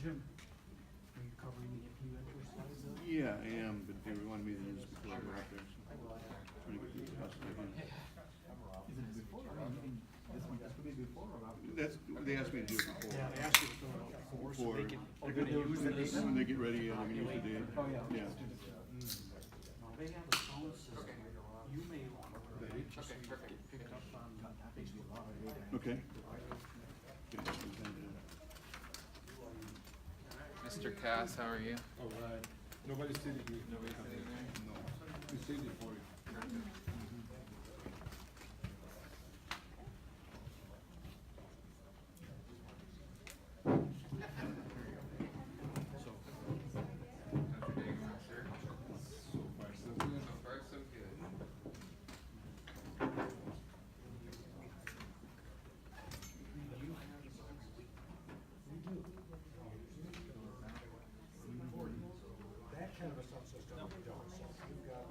Jim, are you covering the AP venture slides? Yeah, I am, but they wanted me to use it before I go out there. So trying to get through the process again. Is it before or this would be before or after? They asked me to do it before. Yeah, they asked you to fill it out before, so they can, they're gonna use this. When they get ready, yeah, they're gonna use the date. Oh, yeah. Yeah. No, they have a phone system. You may want to, just so you can pick up on Facebook Live. Okay. Mr. Cass, how are you? All right. Nobody's sitting here. Nobody's sitting there? No. We saved it for you. How's your day going, sir? So far, so good. So far, so good. That kind of a subsystem we don't, so you've got,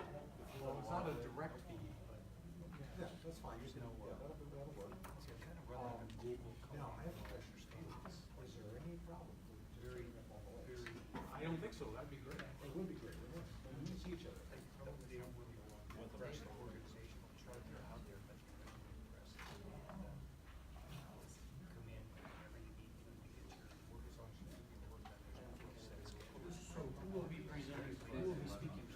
well, it's not a direct feed, but, yeah, that's fine, just know, that'll work. Now, I have a question, is there any problem? I don't think so, that'd be great. It would be great, wouldn't it? We need to see each other. They don't really want the rest of the organization, I'm sure they're out there, but come in whenever you need to get your work as long as you do your work done. So who will be presenting, who will be speaking to?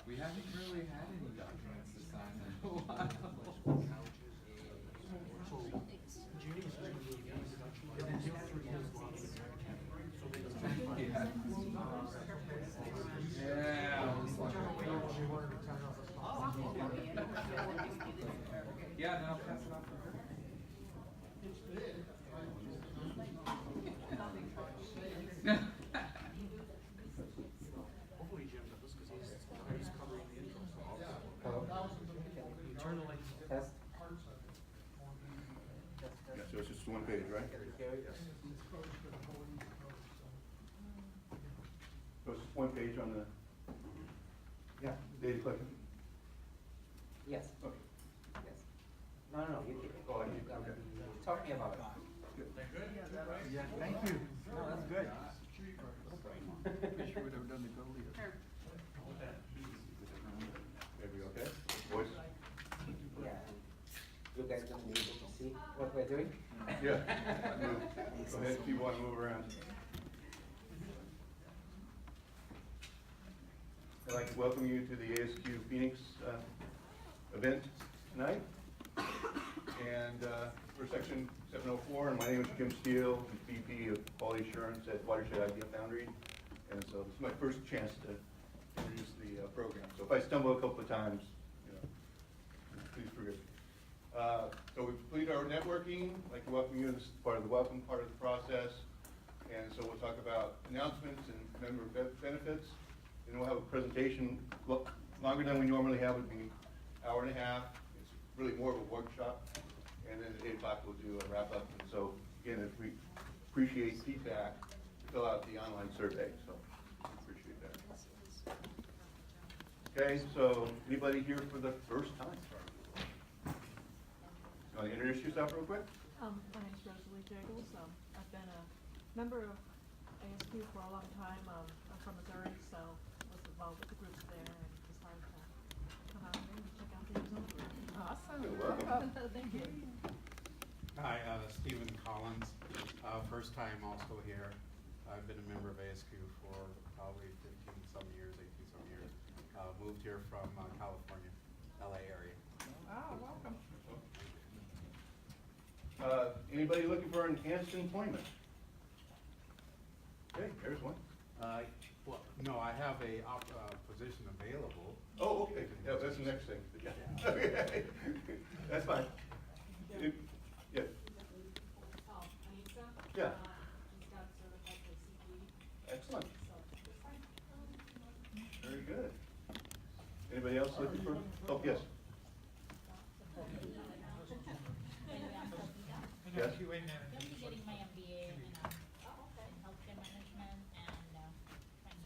We haven't really had any documents to sign in a while. Yeah, I was like, yeah, no, pass it off for her. Hopefully Jim does, because he's covering the intro. You turn the lights. Test. Yeah, so it's just one page, right? So it's just one page on the Yeah. data collection? Yes. Okay. Yes. No, you can go ahead. You can talk to me about it. Yeah, thank you. No, that's good. Wish you would have done the goalie. Everybody okay? Boys? Yeah. You guys gonna be able to see what we're doing? Yeah. Move. Go ahead if you want to move around. I'd like to welcome you to the ASQ Phoenix event tonight. And for section 704, and my name is Jim Steele, VP of Quality Assurance at Watershed Idea Foundry. And so this is my first chance to introduce the program. So if I stumble a couple of times, please forgive me. So we've completed our networking. I'd like to welcome you. This is part of the welcome part of the process. And so we'll talk about announcements and member benefits. And we'll have a presentation longer than we normally have. It would be an hour and a half. It's really more of a workshop. And then at 8 o'clock we'll do a wrap up. And so again, if we appreciate feedback, fill out the online survey. So we appreciate that. Okay, so anybody here for the first time? You want to introduce yourself real quick? My name's Rosalie Jagels. I've been a member of ASQ for a long time. I'm from Missouri, so was involved with the groups there and decided to come out here and check out the result. Awesome. You're welcome. Thank you. Hi, Stephen Collins, first time also here. I've been a member of ASQ for probably 15-some years, 18-some years. Moved here from California, LA area. Oh, welcome. Anybody looking for enhanced employment? Okay, there's one. Well, no, I have a position available. Oh, okay, yeah, that's the next thing. Okay, that's fine. Yeah. Anissa. Yeah. Just got certified by CPE. Excellent, So, it's fine. very good. Anybody else looking for, oh, yes. Yes? I'll be getting my MBA in healthcare management and trying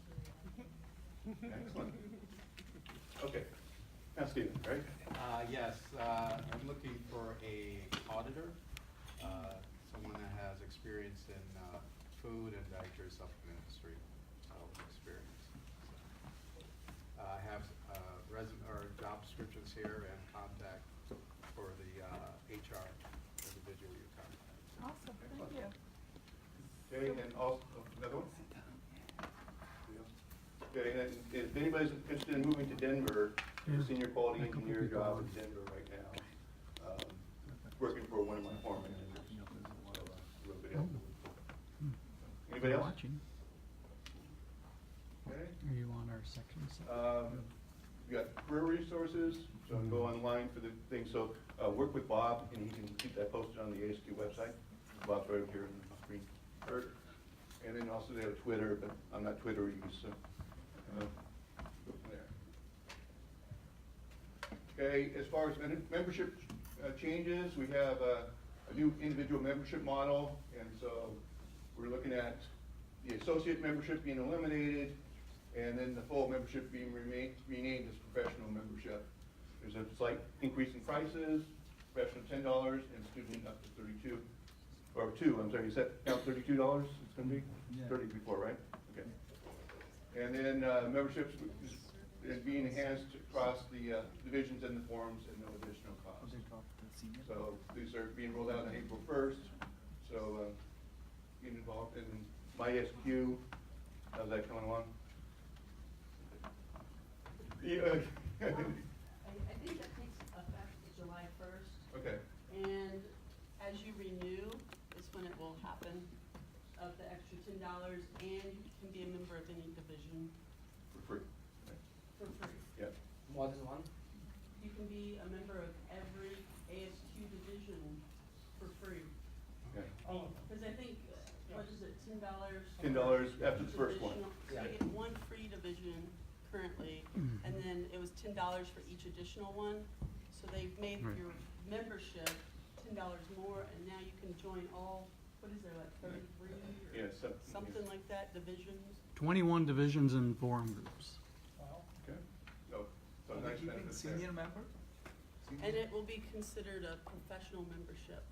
to. Excellent. Okay, Now, Stephen, right? Yes, I'm looking for a auditor, someone that has experience in food and dietary supplement industry, experience. I have job descriptions here and contact for the HR individual you contact. Awesome, thank you. Okay, and also, another one? Okay, and if anybody's interested in moving to Denver, there's a senior quality engineer job in Denver right now, working for one of my former managers. So, a little bit helpful. Anybody else? Watching. Okay. Are you on our section? We got career resources, so go online for the thing. So work with Bob, and he can keep that posted on the ASQ website. Bob's right up here in the screen. And then also they have Twitter, but I'm not Twitter used, so go from there. Okay, as far as membership changes, we have a new individual membership model, and so we're looking at the associate membership being eliminated, and then the full membership being renamed as professional membership. There's a slight increase in prices, professional $10 and student up to 32, or I'm sorry, you said now $32 it's gonna be? Yeah. 30 before, right? Okay. And then memberships is being enhanced across the divisions and the forums at no additional cost. So these are being rolled out on April 1st, so get involved in my ASQ. How's that coming along? Yeah. I think that takes effect July 1st, Okay, and as you renew, is when it will happen, of the extra $10, and you can be a member of any division for free. Right. for free. Yeah. More than one? You can be a member of every ASQ division for free. Okay. Because I think, what is it, $10? $10 after the first one. Additional- So you get one free division currently, and then it was $10 for each additional one. So they've made Right. your membership $10 more, and now you can join all, what is there, like 33 or Yeah, something like that, divisions? 21 divisions and forum groups. Okay. So Are we nice keeping benefits there. senior member? And it will be considered a professional membership.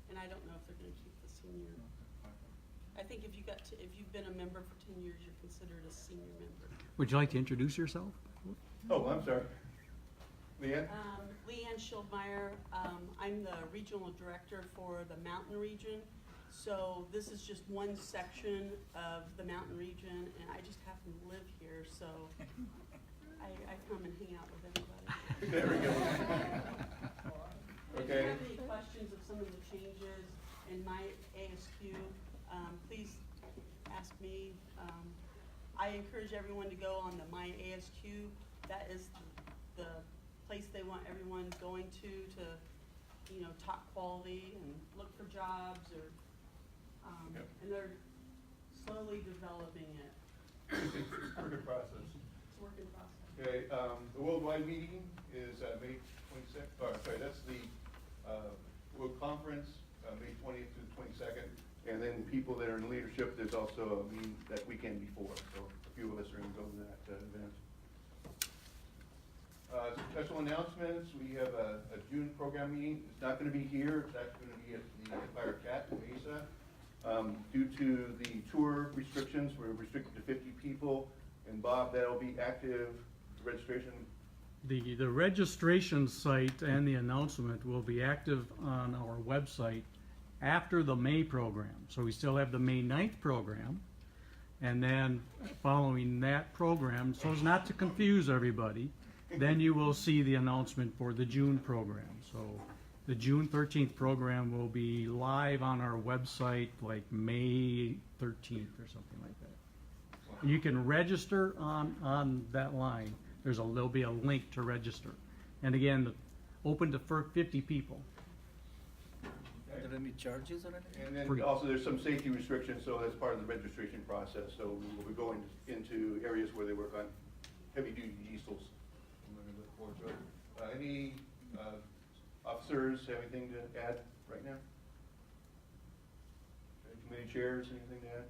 And I don't know if they're gonna keep the senior. I think if you've been a member for 10 years, you're considered a senior member. Would you like to introduce yourself? Oh, I'm sorry. Leanne? Leanne Schildmeyer, I'm the regional director for the mountain region. So this is just one section of the mountain region, and I just happen to live here, so I come and hang out with everybody. There we go. If you Okay. have any questions of some of the changes in my ASQ, please ask me. I encourage everyone to go on the My ASQ. That is the place they want everyone going to, talk quality and look for jobs, or, Yep. and they're slowly developing it. It's a good process. It's a work in process. Okay, the worldwide meeting is May 26th, that's the World Conference, May 20th to the 22nd. And then people that are in leadership, there's also a meeting that weekend before, so a few of us are going to go to that event. Special announcements, we have a June program meeting. It's not going to be here, it's actually going to be at the Empire Cat in Mesa. Due to the tour restrictions, we're restricted to 50 people. And Bob, that'll be active registration. The registration site and the announcement will be active on our website after the May program. So we still have the May 9th program. And then following that program, so as not to confuse everybody, then you will see the announcement for the June program. So the June 13th program will be live on our website like May 13th or something like that. You can register on that line. There'll be a link to register. And again, open to 50 people. Are there any charges or anything? And then Free. also there's some safety restrictions, so that's part of the registration process. So we will be going into areas where they work on heavy-duty diesels. I'm going to look forward to it. Any officers have anything to add right now? Any committee chairs, anything to add?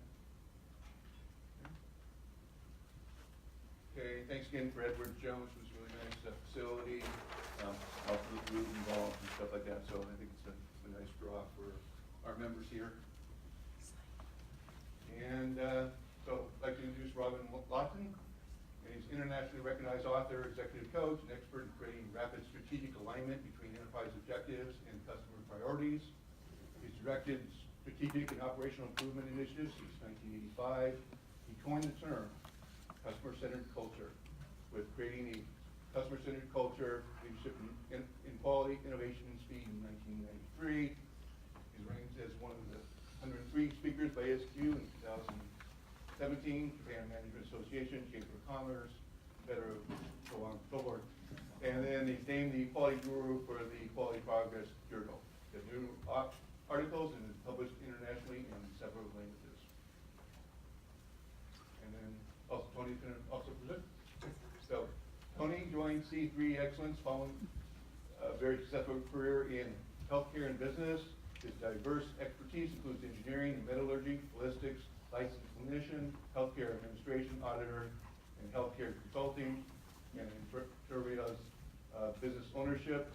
Okay, thanks again for Edward Jones, it was really nice. facility, also the food involved and stuff like that. So I think it's a nice draw for our members here. And so I'd like to introduce Robin Lawton. He's an internationally recognized author, executive coach, and expert in creating rapid strategic alignment between enterprise objectives and customer priorities. He's directed strategic and operational improvement initiatives since 1985. He coined the term customer-centered culture, with creating a customer-centered culture, leadership in quality, innovation, and speed in 1993. He's ranked as one of the 103 speakers by ASQ in 2017, Japan Management Association, Chamber of Commerce, better so on and so forth. And then he's named the Quality Guru for the Quality Progress Journal. The new articles and is published internationally in several languages. And then also Tony's going to also present. So Tony joined C3 Excellence following a very successful career in healthcare and business. His diverse expertise includes engineering and metallurgy, ballistics, licensed clinician, healthcare administration auditor, and healthcare consulting, and Intervia's business ownership.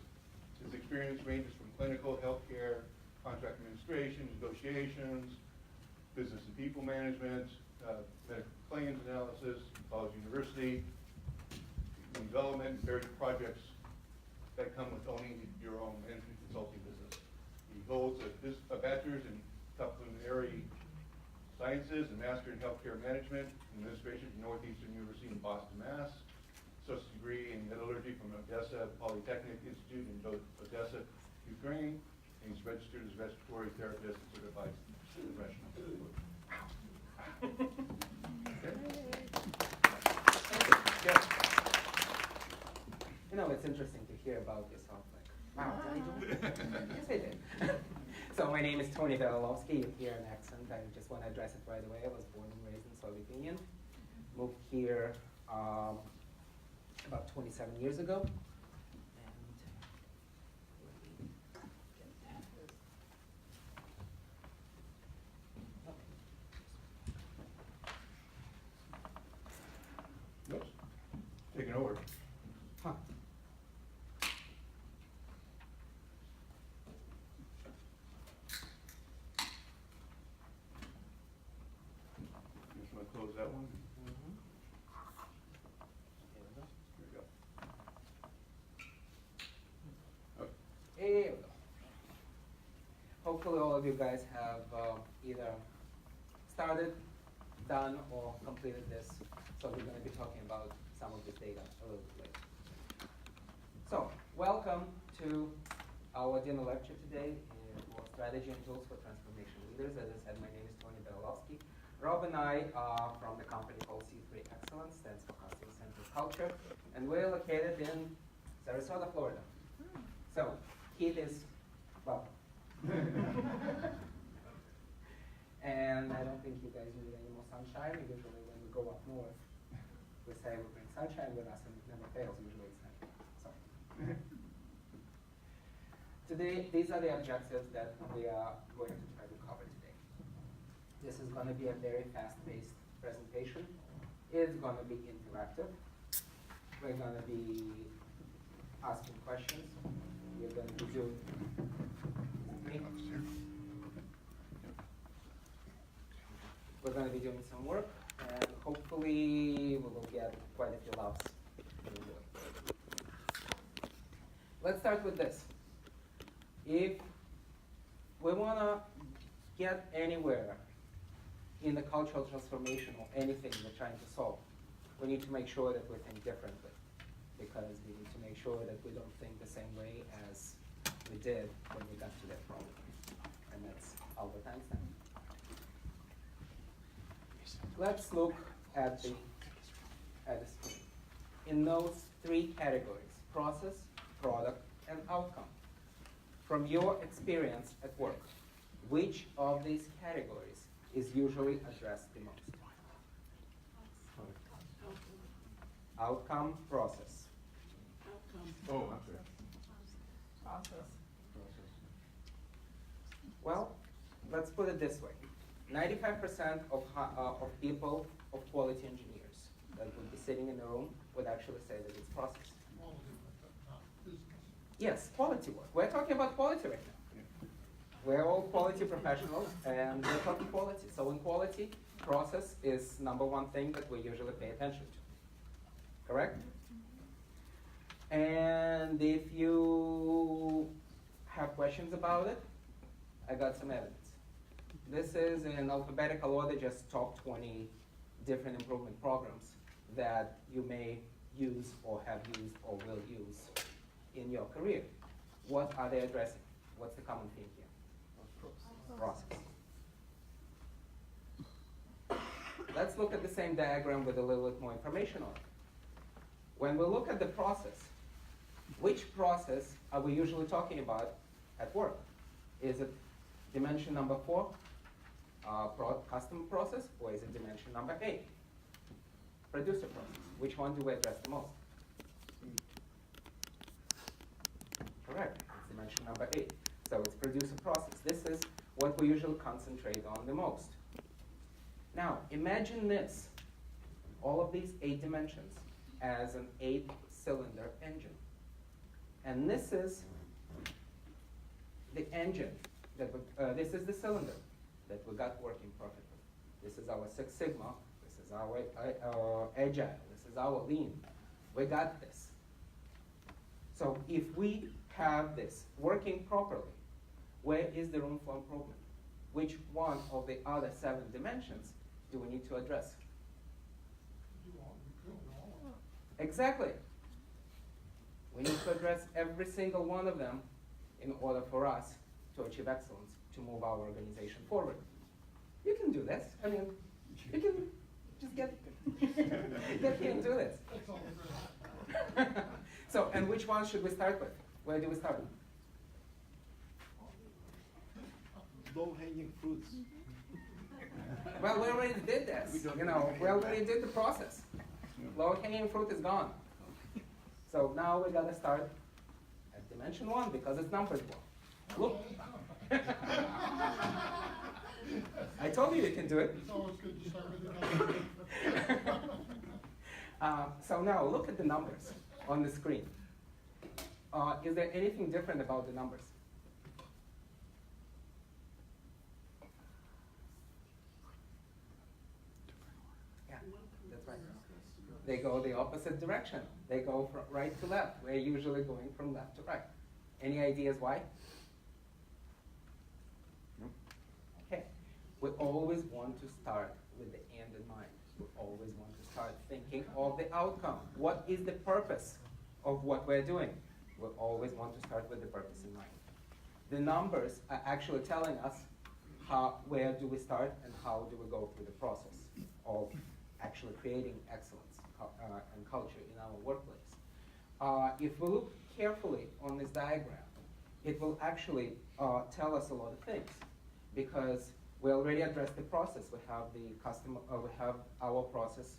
His experience ranges from clinical healthcare, contract administration, negotiations, business and people management, medical claims analysis, college university, development, various projects that come with owning your own management consulting business. He holds a bachelor's in culinary sciences and master in healthcare management administration from Northeastern University in Boston, Mass. Associate degree in metallurgy from Odessa Polytechnic Institute in Odessa, Ukraine. And he's registered as a respiratory therapist and certified professional. Yeah. You know, it's interesting to hear about yourself. Like, wow, did I do it? Yes, I did. So my name is Tony Belalovsky. You hear an accent. I just want to address it right away. I was born and raised in Soviet Union. Moved here about 27 years ago. Oops. Taking over. Huh. Just want to close that one. Mm-hmm. There we go. Okay. Here we go. Hopefully all of you guys have either started, done, or completed this. So we're going to be talking about some of this data a little bit later. So, welcome to our dinner lecture today for Strategy and Tools for Transformation Leaders. As I said, my name is Tony Belalovsky. Rob and I are from the company called C3 Excellence, stands for Customer Centered Culture, and we're located in Sarasota, Florida. So, Keith is, well, and I don't think you guys need any more sunshine. Usually when we go up north, we say we bring sunshine with us and it never fails. Usually it's sunny. So. Today, these are the objectives that we are going to try to cover today. This is going to be a very fast-paced presentation. It's going to be interactive. We're going to be asking questions. We're going to be doing We're going to be doing some work, and hopefully we will get quite a few laughs. Let's start with this. If we want to get anywhere in the cultural transformation or anything we're trying to solve, we need to make sure that we think differently, because we need to make sure that we don't think the same way as we did when we got to that problem. And that's Albert Einstein. Let's look at the screen. In those three categories, process, product, and outcome, from your experience at work, which of these categories is usually addressed the most? Outcome, process. Oh, I'm sorry. Process. Well, let's put it this way. 95% of people, of quality engineers that would be sitting in the room would actually say that it's process. Yes, quality work. We're talking about quality right now. We're all quality professionals, and we're talking quality. So in quality, process is number one thing that we usually pay attention to. Correct? And if you have questions about it, I got some evidence. This is in alphabetical order, just top 20 different improvement programs that you may use or have used or will use in your career. What are they addressing? What's the common theme here? Process. Let's look at the same diagram with a little bit more information on it. When we look at the process, which process are we usually talking about at work? Is it dimension number 4, customer process, or is it dimension number 8, producer process? Which one do we address the most? Correct, it's dimension number 8. So it's producer process. This is what we usually concentrate on the most. Now, imagine this, all of these 8 dimensions as an 8-cylinder engine. And this is the engine, this is the cylinder that we got working perfectly. This is our Six Sigma, this is our Agile, this is our Lean. We got this. So if we have this working properly, where is the room for improvement? Which one of the other 7 dimensions do we need to address? Exactly. We need to address every single one of them in order for us to achieve excellence, to move our organization forward. You can do this. I mean, you can just get here and do this. So, and which one should we start with? Where do we start? Low-hanging fruits. Well, we already did this. You know, we already did the process. Low-hanging fruit is gone. So now we gotta start at dimension 1 because it's numbered 1. Look. I told you can do it. It's always good to start with the number. So now look at the numbers on the screen. Is there anything different about the numbers? Yeah, that's right. They go the opposite direction. They go from right to left. We're usually going from left to right. Any ideas why? No? Okay. We always want to start with the end in mind. We always want to start thinking of the outcome. What is the purpose of what we're doing? We always want to start with the purpose in mind. The numbers are actually telling us where do we start and how do we go through the process of actually creating excellence and culture in our workplace. If we look carefully on this diagram, it will actually tell us a lot of things, because we already addressed the process. We have the customer, we have our process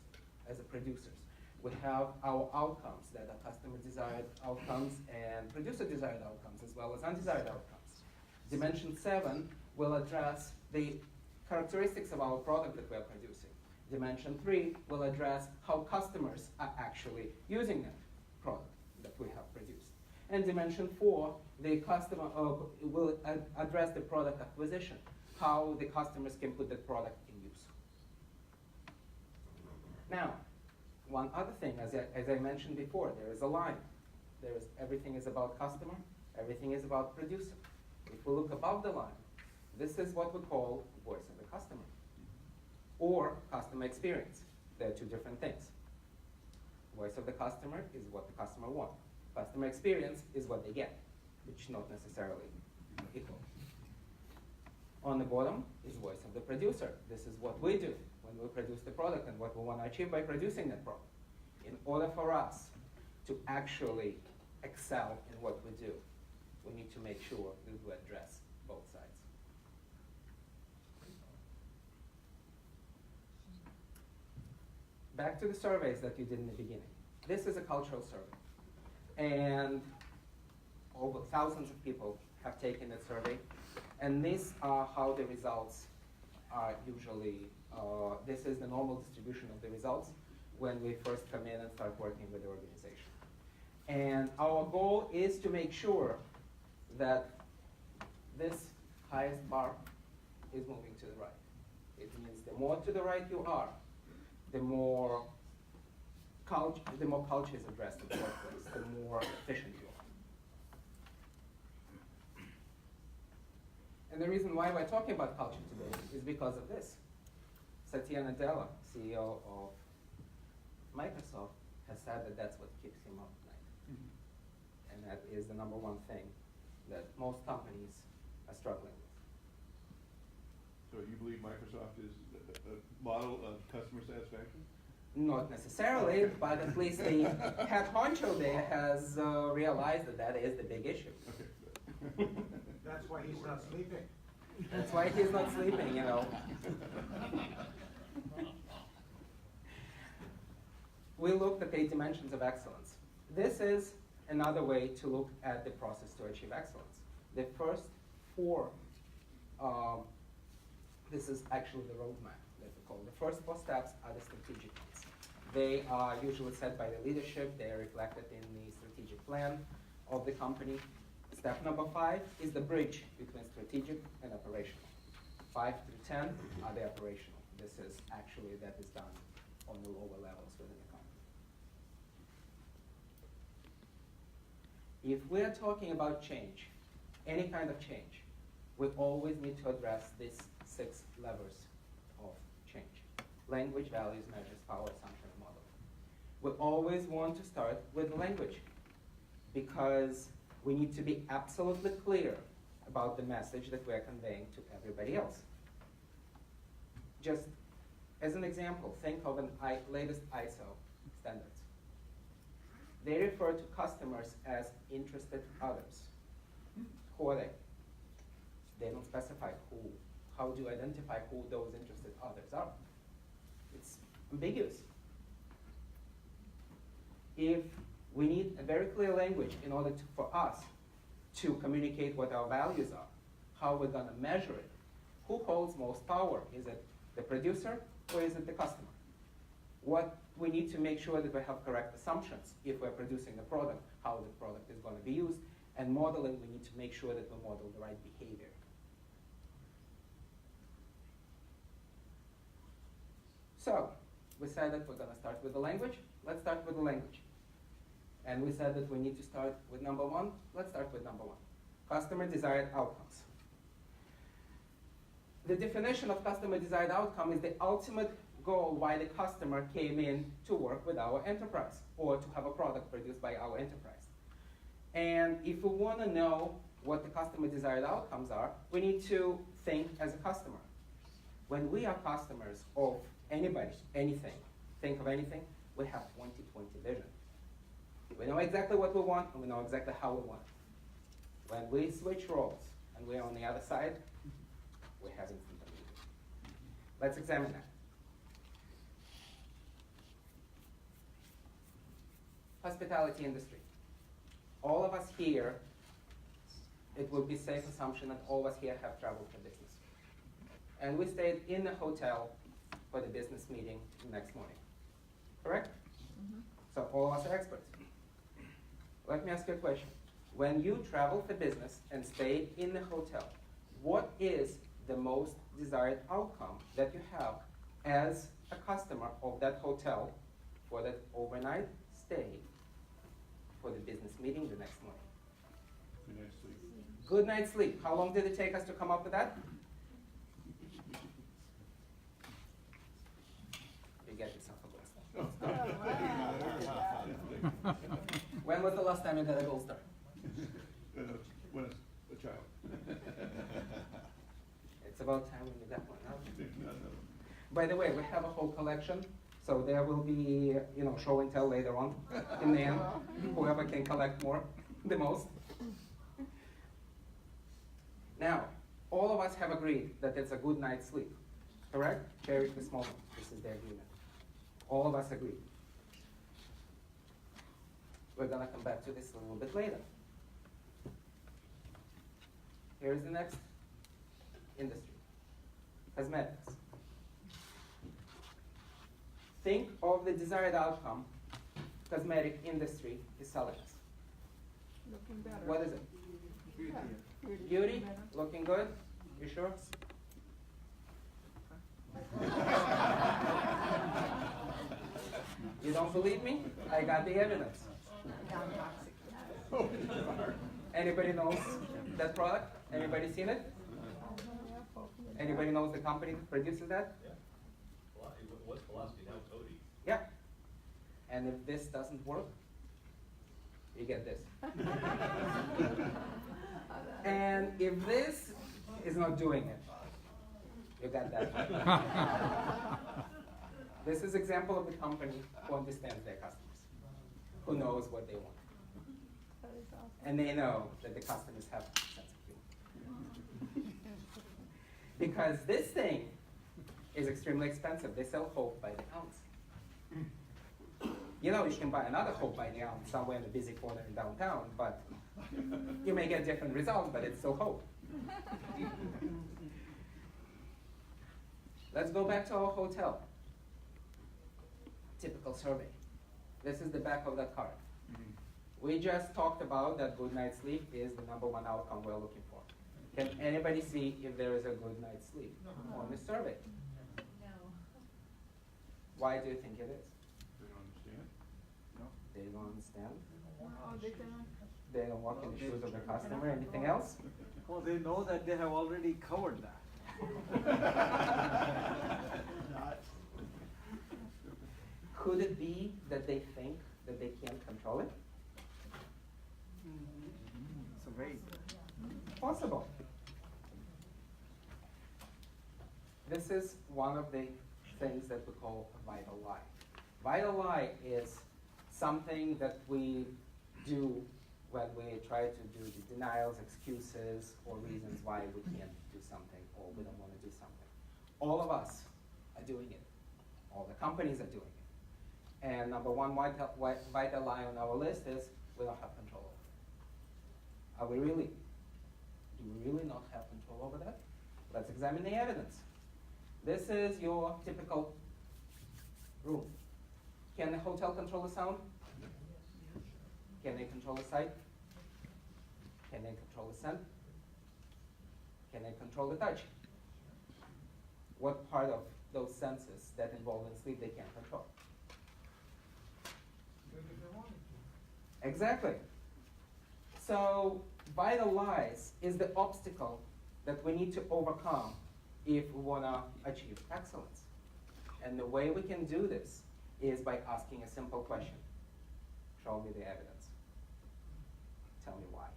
as a producers. We have our outcomes that are customer desired outcomes and producer desired outcomes, as well as undesired outcomes. Dimension 7 will address the characteristics of our product that we are producing. Dimension 3 will address how customers are actually using that product that we have produced. And dimension 4, the customer will address the product acquisition, how the customers can put the product in use. Now, one other thing, as I mentioned before, there is a line. Everything is about customer, everything is about producer. If we look above the line, this is what we call voice of the customer, or customer experience. They're 2 different things. Voice of the customer is what the customer wants. Customer experience is what they get, which is not necessarily equal. On the bottom is voice of the producer. This is what we do when we produce the product and what we want to achieve by producing that product. In order for us to actually excel in what we do, we need to make sure that we address both sides. Back to the surveys that you did in the beginning. This is a cultural survey. And over thousands of people have taken that survey. And these are how the results are usually, this is the normal distribution of the results when we first come in and start working with the organization. And our goal is to make sure that this highest bar is moving to the right. It means the more to the right you are, the more culture is addressed in the workplace, the more efficient you are. And the reason why we're talking about culture today is because of this. Satya Nadella, CEO of Microsoft, has said that that's what keeps him up at night. And that is the number one thing that most companies are struggling with. So you believe Microsoft is a model of customer satisfaction? Not necessarily, but at least the head honcho there has realized that that is the big issue. Okay. That's why he's not sleeping. That's why he's not sleeping, you know. We looked at 8 dimensions of excellence. This is another way to look at the process to achieve excellence. The first 4, this is actually the roadmap that we call. The first 4 steps are the strategic ones. They are usually set by the leadership. They are reflected in the strategic plan of the company. Step number 5 is the bridge between strategic and operational. 5 through 10 are the operational. This is actually that is done on the lower levels within the company. If we are talking about change, any kind of change, we always need to address these 6 levers of change. Language, values, measures, power, assumption, and model. We always want to start with language because we need to be absolutely clear about the message that we are conveying to everybody else. Just as an example, think of an latest ISO standards. They refer to customers as interested others. Who are they? They don't specify who. How do you identify who those interested others are? It's ambiguous. If we need a very clear language in order for us to communicate what our values are, how we're going to measure it, who holds most power? Is it the producer or is it the customer? What we need to make sure that we have correct assumptions if we're producing the product, how the product is going to be used, and modeling, we need to make sure that we model the right behavior. So, we said that we're going to start with the language. Let's start with the language. And we said that we need to start with number 1. Let's start with number 1. Customer desired outcomes. The definition of customer desired outcome is the ultimate goal why the customer came in to work with our enterprise or to have a product produced by our enterprise. And if we want to know what the customer desired outcomes are, we need to think as a customer. When we are customers of anybody, anything, think of anything, we have 20/20 vision. We know exactly what we want, and we know exactly how we want it. When we switch roles, and we're on the other side, we have instant ability. Let's examine that. Hospitality industry. All of us here, it would be safe assumption that all of us here have traveled for business. And we stayed in the hotel for the business meeting the next morning. Correct? Mm-hmm. So all of us are experts. Let me ask you a question. When you travel for business and stay in the hotel, what is the most desired outcome that you have as a customer of that hotel for that overnight stay for the business meeting the next morning? Good night's sleep. Good night's sleep. How long did it take us to come up with that? You get yourself a gold star. When was the last time you got a gold star? When a child. It's about time when you got one. Huh? No. By the way, we have a whole collection, so there will be, show and tell later on in the end. Whoever can collect more, the most. Now, all of us have agreed that it's a good night's sleep, correct? Cherish this moment. This is the agreement. All of us agree. We're going to come back to this a little bit later. Here's the next industry, cosmetics. Think of the desired outcome cosmetic industry is selling us. Looking better. What is it? Yeah. Beauty? Looking good? You sure? You don't believe me? I got the evidence. Anybody knows that product? Anybody seen it? Anybody knows the company that produces that? It was Philosophy, now it's Odie. Yeah. And if this doesn't work, you get this. And if this is not doing it, you got that. This is example of the company who understands their customers, who knows what they want. That is awesome. And they know that the customers have a sense of humor. Because this thing is extremely expensive. They sell Hope by the ounce. You know, you can buy another Hope by the ounce somewhere in a busy corner in downtown, but you may get different results, but it's still Hope. Let's go back to our hotel. Typical survey. This is the back of that card. We just talked about that good night's sleep is the #1 outcome we're looking for. Can anybody see if there is a good night's sleep on the survey? No. Why do you think it is? They don't understand. They don't understand. Oh, they can. They don't walk in the shoes of the customer. Anything else? Well, they know that they have already covered that. Could it be that they think that they can't control it? So very Possible. This is one of the things that we call a vital lie. Vital lie is something that we do when we try to do the denials, excuses, or reasons why we can't do something or we don't want to do something. All of us are doing it. All the companies are doing it. And #1 vital lie on our list is we don't have control over it. Are we really? Do we really not have control over that? Let's examine the evidence. This is your typical room. Can the hotel control the sound? Can they control the sight? Can they control the scent? Can they control the touch? What part of those senses that involve in sleep they can't control? Exactly. So vital lies is the obstacle that we need to overcome if we want to achieve excellence. And the way we can do this is by asking a simple question. Show me the evidence. Tell me why.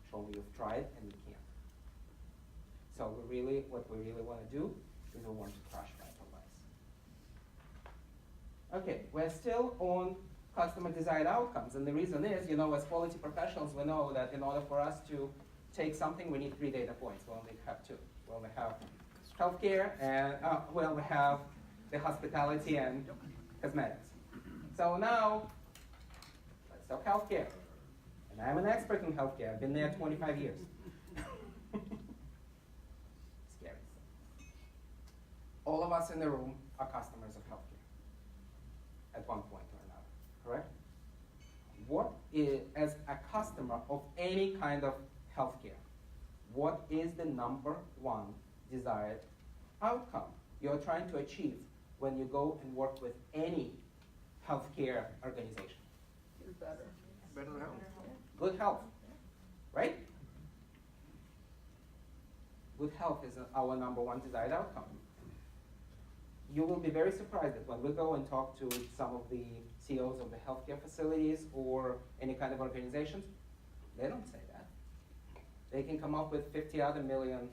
Show me you've tried and you can't. So what we really want to do is we want to crush vital lies. Okay, we're still on customer desired outcomes, and the reason is, as quality professionals, we know that in order for us to take something, we need 3 data points. We only have 2. We only have healthcare, and we only have the hospitality and cosmetics. So now, let's talk healthcare. And I'm an expert in healthcare. I've been there 25 years. Scary. All of us in the room are customers of healthcare at one point or another, correct? What is, as a customer of any kind of healthcare, what is the #1 desired outcome you're trying to achieve when you go and work with any healthcare organization? better health. Good health, right? Good health is our #1 desired outcome. You will be very surprised that when we go and talk to some of the CEOs of the healthcare facilities or any kind of organizations, they don't say that. They can come up with 50 other million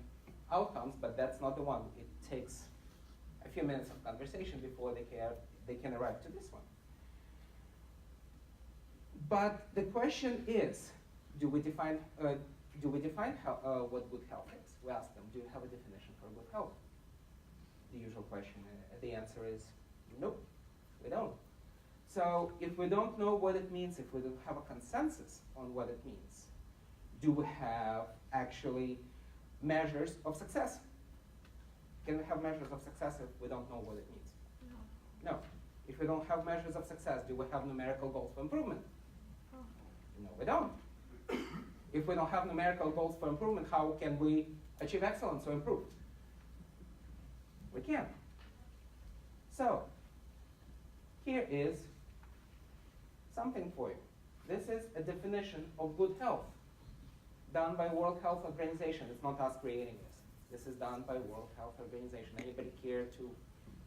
outcomes, but that's not the one. It takes a few minutes of conversation before they can arrive to this one. But the question is, do we define how, what good health is? We ask them, do you have a definition for good health? The usual question, the answer is nope, we don't. So if we don't know what it means, if we don't have a consensus on what it means, do we have actually measures of success? Can we have measures of success if we don't know what it means? No. If we don't have measures of success, do we have numerical goals for improvement? No, we don't. If we don't have numerical goals for improvement, how can we achieve excellence or improve? We can't. So, here is something for you. This is a definition of good health done by World Health Organization. It's not us creating this. This is done by World Health Organization. Anybody care to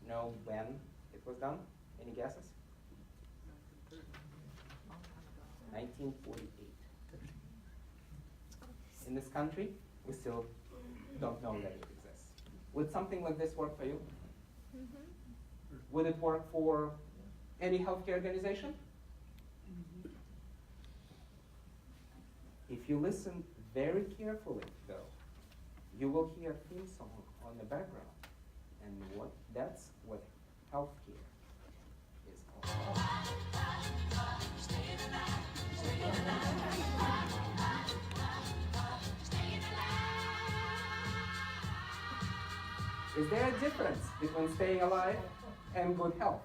know when it was done? Any guesses? 1948. In this country, we still don't know that it exists. Would something like this work for you? Would it work for any healthcare organization? If you listen very carefully, though, you will hear a theme song on the background. And that's what healthcare is all about. Is there a difference between staying alive and good health?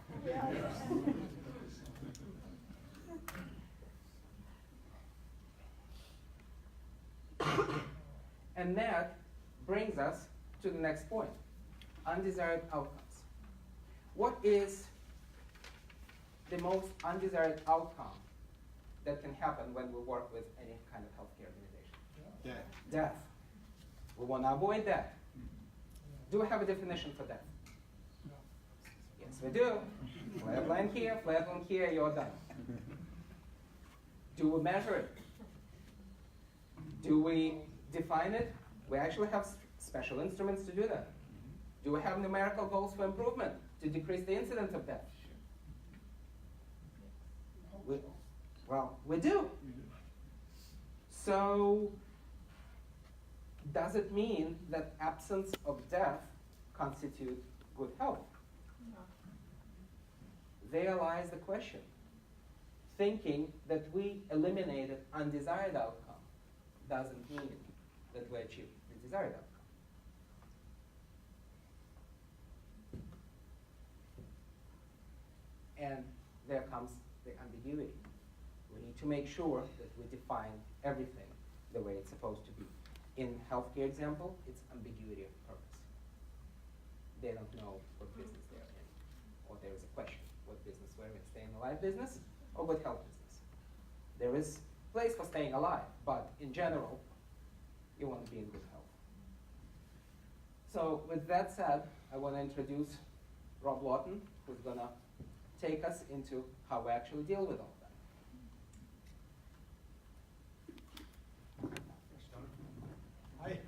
And that brings us to the next point, undesired outcomes. What is the most undesired outcome that can happen when we work with any kind of healthcare organization? Death. We want to avoid death. Do we have a definition for death? Yes, we do. Flatline here, flatline here, you're done. Do we measure it? Do we define it? We actually have special instruments to do that. Do we have numerical goals for improvement to decrease the incidence of death? We do. So, does it mean that absence of death constitutes good health? No. There lies the question. Thinking that we eliminated undesired outcome doesn't mean that we achieved the desired outcome. And there comes the ambiguity. We need to make sure that we define everything the way it's supposed to be. In healthcare example, it's ambiguity of purpose. They don't know what business they're in, or there is a question, what business we're in, staying alive business or good health business. There is place for staying alive, but in general, you want to be in good health. So with that said, I want to introduce Rob Lawton, who's going to take us into how we actually deal with all that. Hi.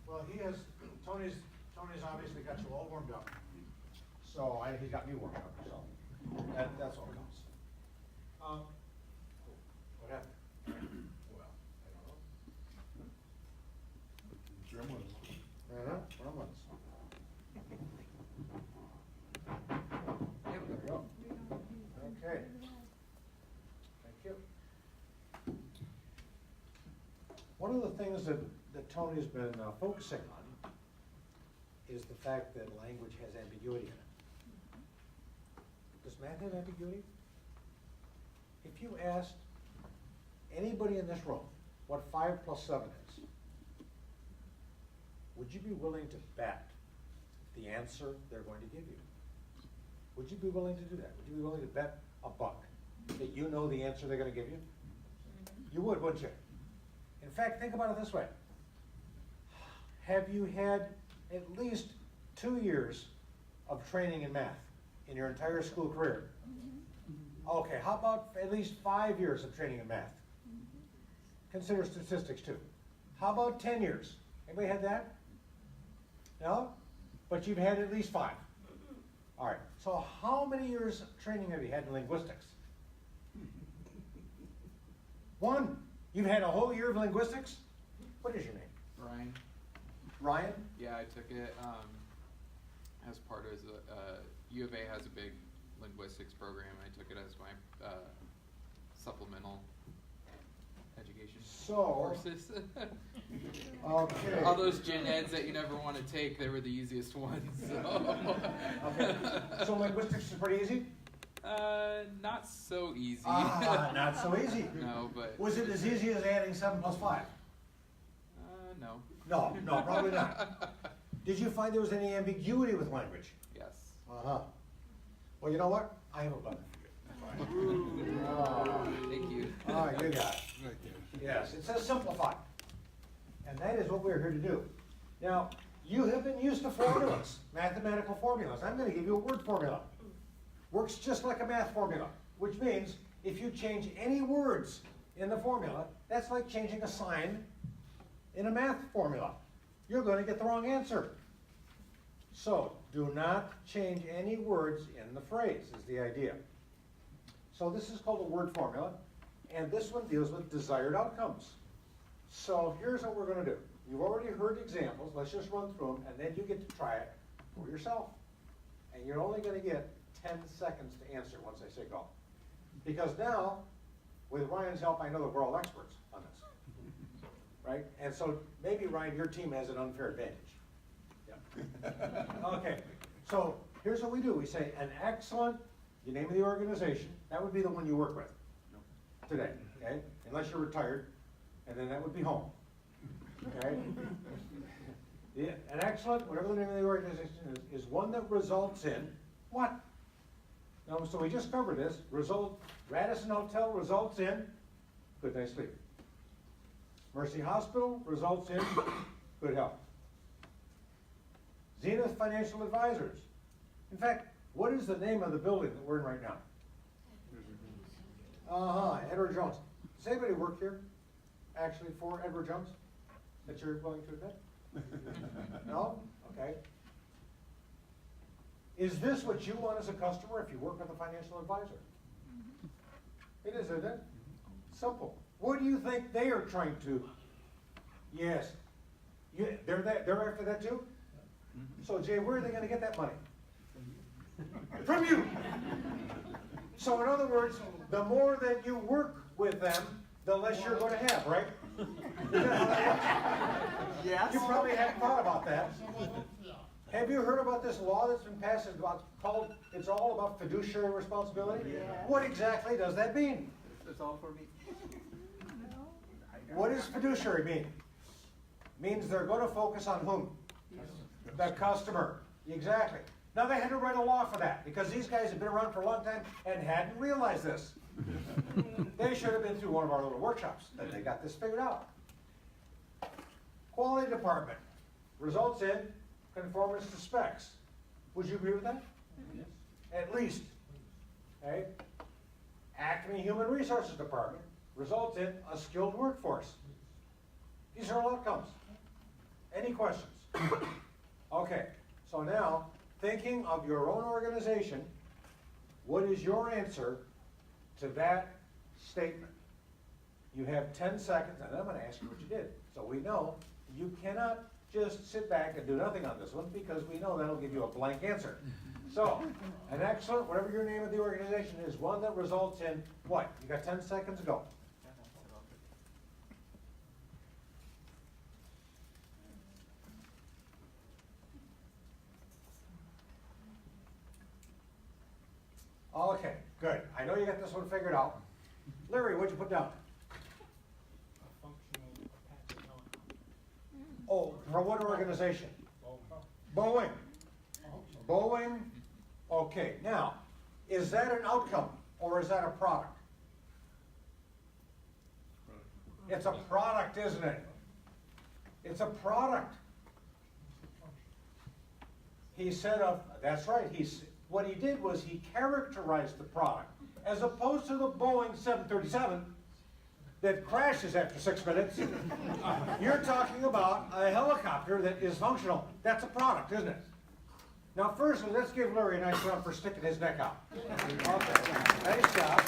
Well, Tony's obviously got you all warmed up. So he got me warmed up, so that's all counts. What happened? Well, I don't know. Gremlins. Gremlins. There we go. Okay. Thank you. One of the things that Tony's been focusing on is the fact that language has ambiguity in it. Does math have ambiguity? If you asked anybody in this room what 5 plus 7 is, would you be willing to bet the answer they're going to give you? Would you be willing to do that? Would you be willing to bet $1 that you know the answer they're going to give you? You would, wouldn't you? In fact, think about it this way. Have you had at least 2 years of training in math in your entire school career? Okay, how about at least 5 years of training in math? Consider statistics too. How about 10 years? Anybody had that? No? But you've had at least 5. All right, so how many years of training have you had in linguistics? 1. You've had a whole year of linguistics? What is your name? Ryan? Ryan? Yeah, I took it as part of U of A has a big linguistics program. I took it as my supplemental education courses. Okay. All those gen eds that you never want to take, they were the easiest ones. So. Okay. So linguistics is pretty easy? Not so easy. Not so easy. No, but. Was it as easy as adding 7 plus 5? No. No, probably not. Did you find there was any ambiguity with language? Yes. Uh-huh. Well, you know what? I have a button for you. Thank you. All right, you got it. Yes, it says simplify. And that is what we're here to do. Now, you have been used to formulas, mathematical formulas. I'm going to give you a word formula. Works just like a math formula, which means if you change any words in the formula, that's like changing a sign in a math formula. You're going to get the wrong answer. So, do not change any words in the phrase, is the idea. So this is called a word formula, and this one deals with desired outcomes. So here's what we're going to do. You've already heard examples. Let's just run through them, and then you get to try it for yourself. And you're only going to get 10 seconds to answer once I say go. Because now, with Ryan's help, I know that we're all experts on this. Right? And so maybe, Ryan, your team has an unfair advantage. Yeah. Okay. So here's what we do. We say an excellent, the name of the organization, that would be the one you work with today, okay? Unless you're retired, and then that would be home, okay? Yeah, an excellent, whatever the name of the organization is one that results in what? Now, so we just covered this. Radisson Hotel results in good night's sleep. Mercy Hospital results in good health. Zenith Financial Advisors. In fact, what is the name of the building that we're in right now? Edward Jones. Does anybody work here, actually, for Edward Jones, that you're willing to admit? No? Okay. Is this what you want as a customer if you work with a financial advisor? It is, isn't it? Simple. What do you think they are trying to? Yes. They're after that too? So, Jay, where are they going to get that money? From you. So, in other words, the more that you work with them, the less you're going to have, right? Is that how that works? Yes. You probably haven't thought about that. Have you heard about this law that's been passed? It's all about fiduciary responsibility? Yeah. What exactly does that mean? That's all for me. What does fiduciary mean? Means they're going to focus on whom? The customer. Exactly. Now they had to write a law for that because these guys have been around for a long time and hadn't realized this. They should have been through one of our little workshops that they got this figured out. Quality department results in conformance to specs. Would you agree with that? Yes. At least. Okay. Acme Human Resources Department results in a skilled workforce. These are all outcomes. Any questions? Okay, so now, thinking of your own organization, what is your answer to that statement? You have 10 seconds, and I'm going to ask you what you did. So we know you cannot just sit back and do nothing on this one because we know that'll give you a blank answer. So, an excellent, whatever your name of the organization is, one that results in what? You got 10 seconds to go. Okay, good. I know you got this one figured out. Larry, what'd you put down? A functional Apache helicopter. Oh, for what organization? Boeing. Boeing. Okay, now, is that an outcome or is that a product? It's a product, isn't it? It's a product. He said that's right. What he did was he characterized the product as opposed to the Boeing 737 that crashes after 6 minutes. You're talking about a helicopter that is functional. That's a product, isn't it? Now, firstly, let's give Larry a nice round for sticking his neck out. Okay, nice job.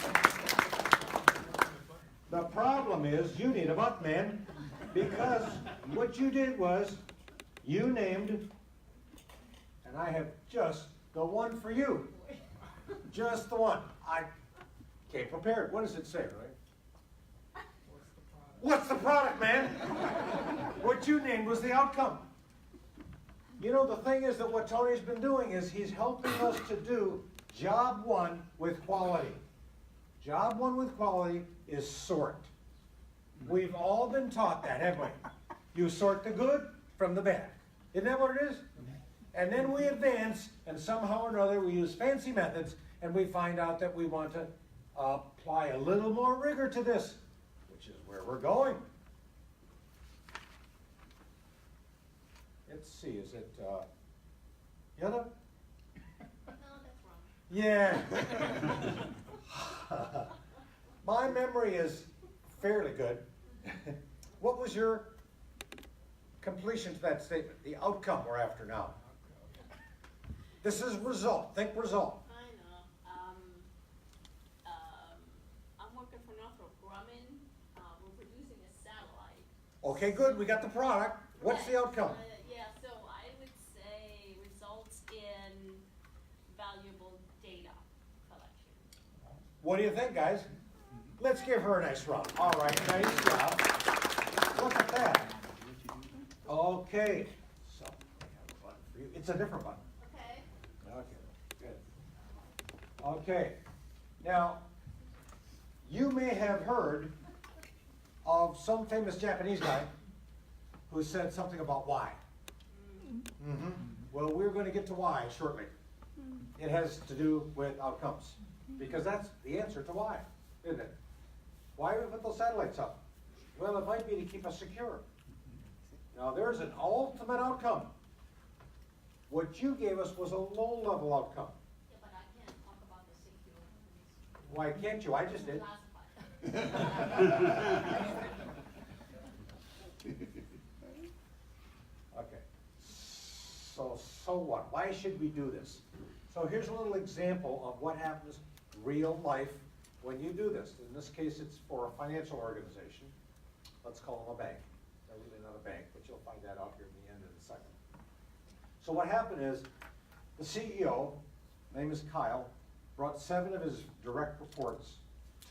The problem is you need a butt, man, because what you did was you named, and I have just the one for you. Just the one. I came prepared. What does it say, right? What's the product, man? What you named was the outcome. You know, the thing is that what Tony's been doing is he's helping us to do Job one with quality. Job one with quality is sort. We've all been taught that, haven't we? You sort the good from the bad. Isn't that what it is? And then we advance, and somehow or another we use fancy methods, and we find out that we want to apply a little more rigor to this, which is where we're going. Let's see, is it Yetta? No, that's wrong. Yeah. My memory is fairly good. What was your completion to that statement? The outcome we're after now. This is result. Think result. I know. I'm working for Northrop Grumman. We're producing a satellite. Okay, good. We got the product. What's the outcome? Yeah, so I would say results in valuable data collection. What do you think, guys? Let's give her a nice round. All right, nice job. Look at that. Okay. So, I have a button for you. It's a different button. Okay. Okay, good. Okay. Now, you may have heard of some famous Japanese guy who said something about why. Mm-hmm. Well, we're going to get to why shortly. It has to do with outcomes, because that's the answer to why, isn't it? Why do we put those satellites up? Well, it might be to keep us secure. Now, there's an ultimate outcome. What you gave us was a low-level outcome. Yeah, but I can't talk about the secure. Why can't you? I just did. Classified. Okay. So what? Why should we do this? So here's a little example of what happens real life when you do this. In this case, it's for a financial organization. Let's call them a bank. They're really not a bank, but you'll find that out here at the end in a second. So what happened is the CEO, name is Kyle, brought 7 of his direct reports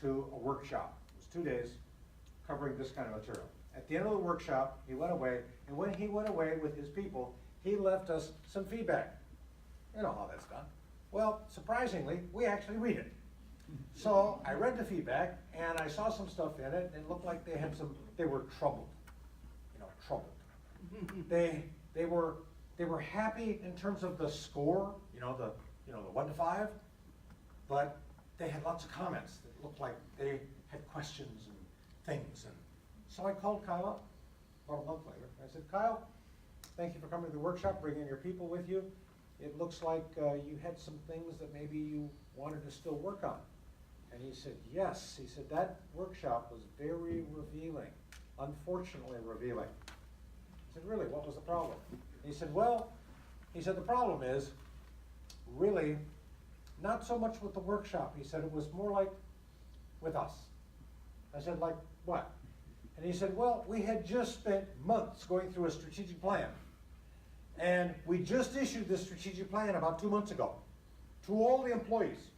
to a workshop. It was 2 days covering this kind of material. At the end of the workshop, he went away, and when he went away with his people, he left us some feedback. You know how that's done. Well, surprisingly, we actually read it. So I read the feedback, and I saw some stuff in it, and it looked like they had they were troubled. You know, troubled. They were happy in terms of the score, the 1 to 5, but they had lots of comments that looked like they had questions and things. And so I called Kyle up about a month later. I said, Kyle, thank you for coming to the workshop, bringing your people with you. It looks like you had some things that maybe you wanted to still work on. And he said, yes. He said, that workshop was very revealing, unfortunately revealing. I said, really, what was the problem? He said, well, the problem is really not so much with the workshop. He said, it was more like with us. I said, like what? And he said, well, we had just spent months going through a strategic plan. And we just issued this strategic plan about 2 months ago to all the employees.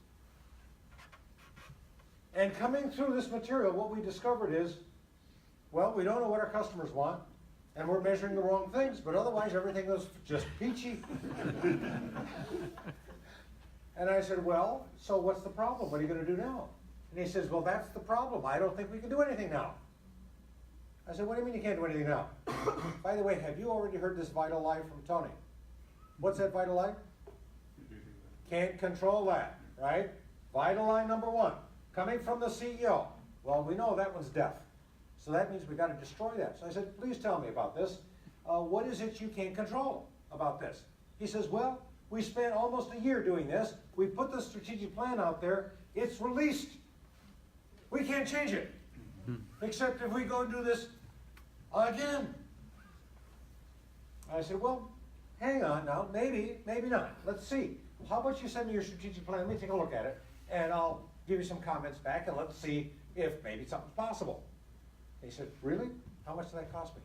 And coming through this material, what we discovered is, well, we don't know what our customers want, and we're measuring the wrong things, but otherwise everything was just peachy. And I said, well, so what's the problem? What are you going to do now? And he says, well, that's the problem. I don't think we can do anything now. I said, what do you mean you can't do anything now? By the way, have you already heard this vital lie from Tony? What's that vital lie? Can't control that, right? Vital lie number 1, coming from the CEO. Well, we know that one's deaf. So that means we got to destroy that. So I said, please tell me about this. What is it you can't control about this? He says, well, we spent almost a year doing this. We put the strategic plan out there. It's released. We can't change it. Except if we go and do this again. I said, well, hang on now. Maybe not. Let's see. How about you send me your strategic plan? Let me take a look at it. And I'll give you some comments back, and let's see if maybe something's possible. He said, really? How much did that cost me?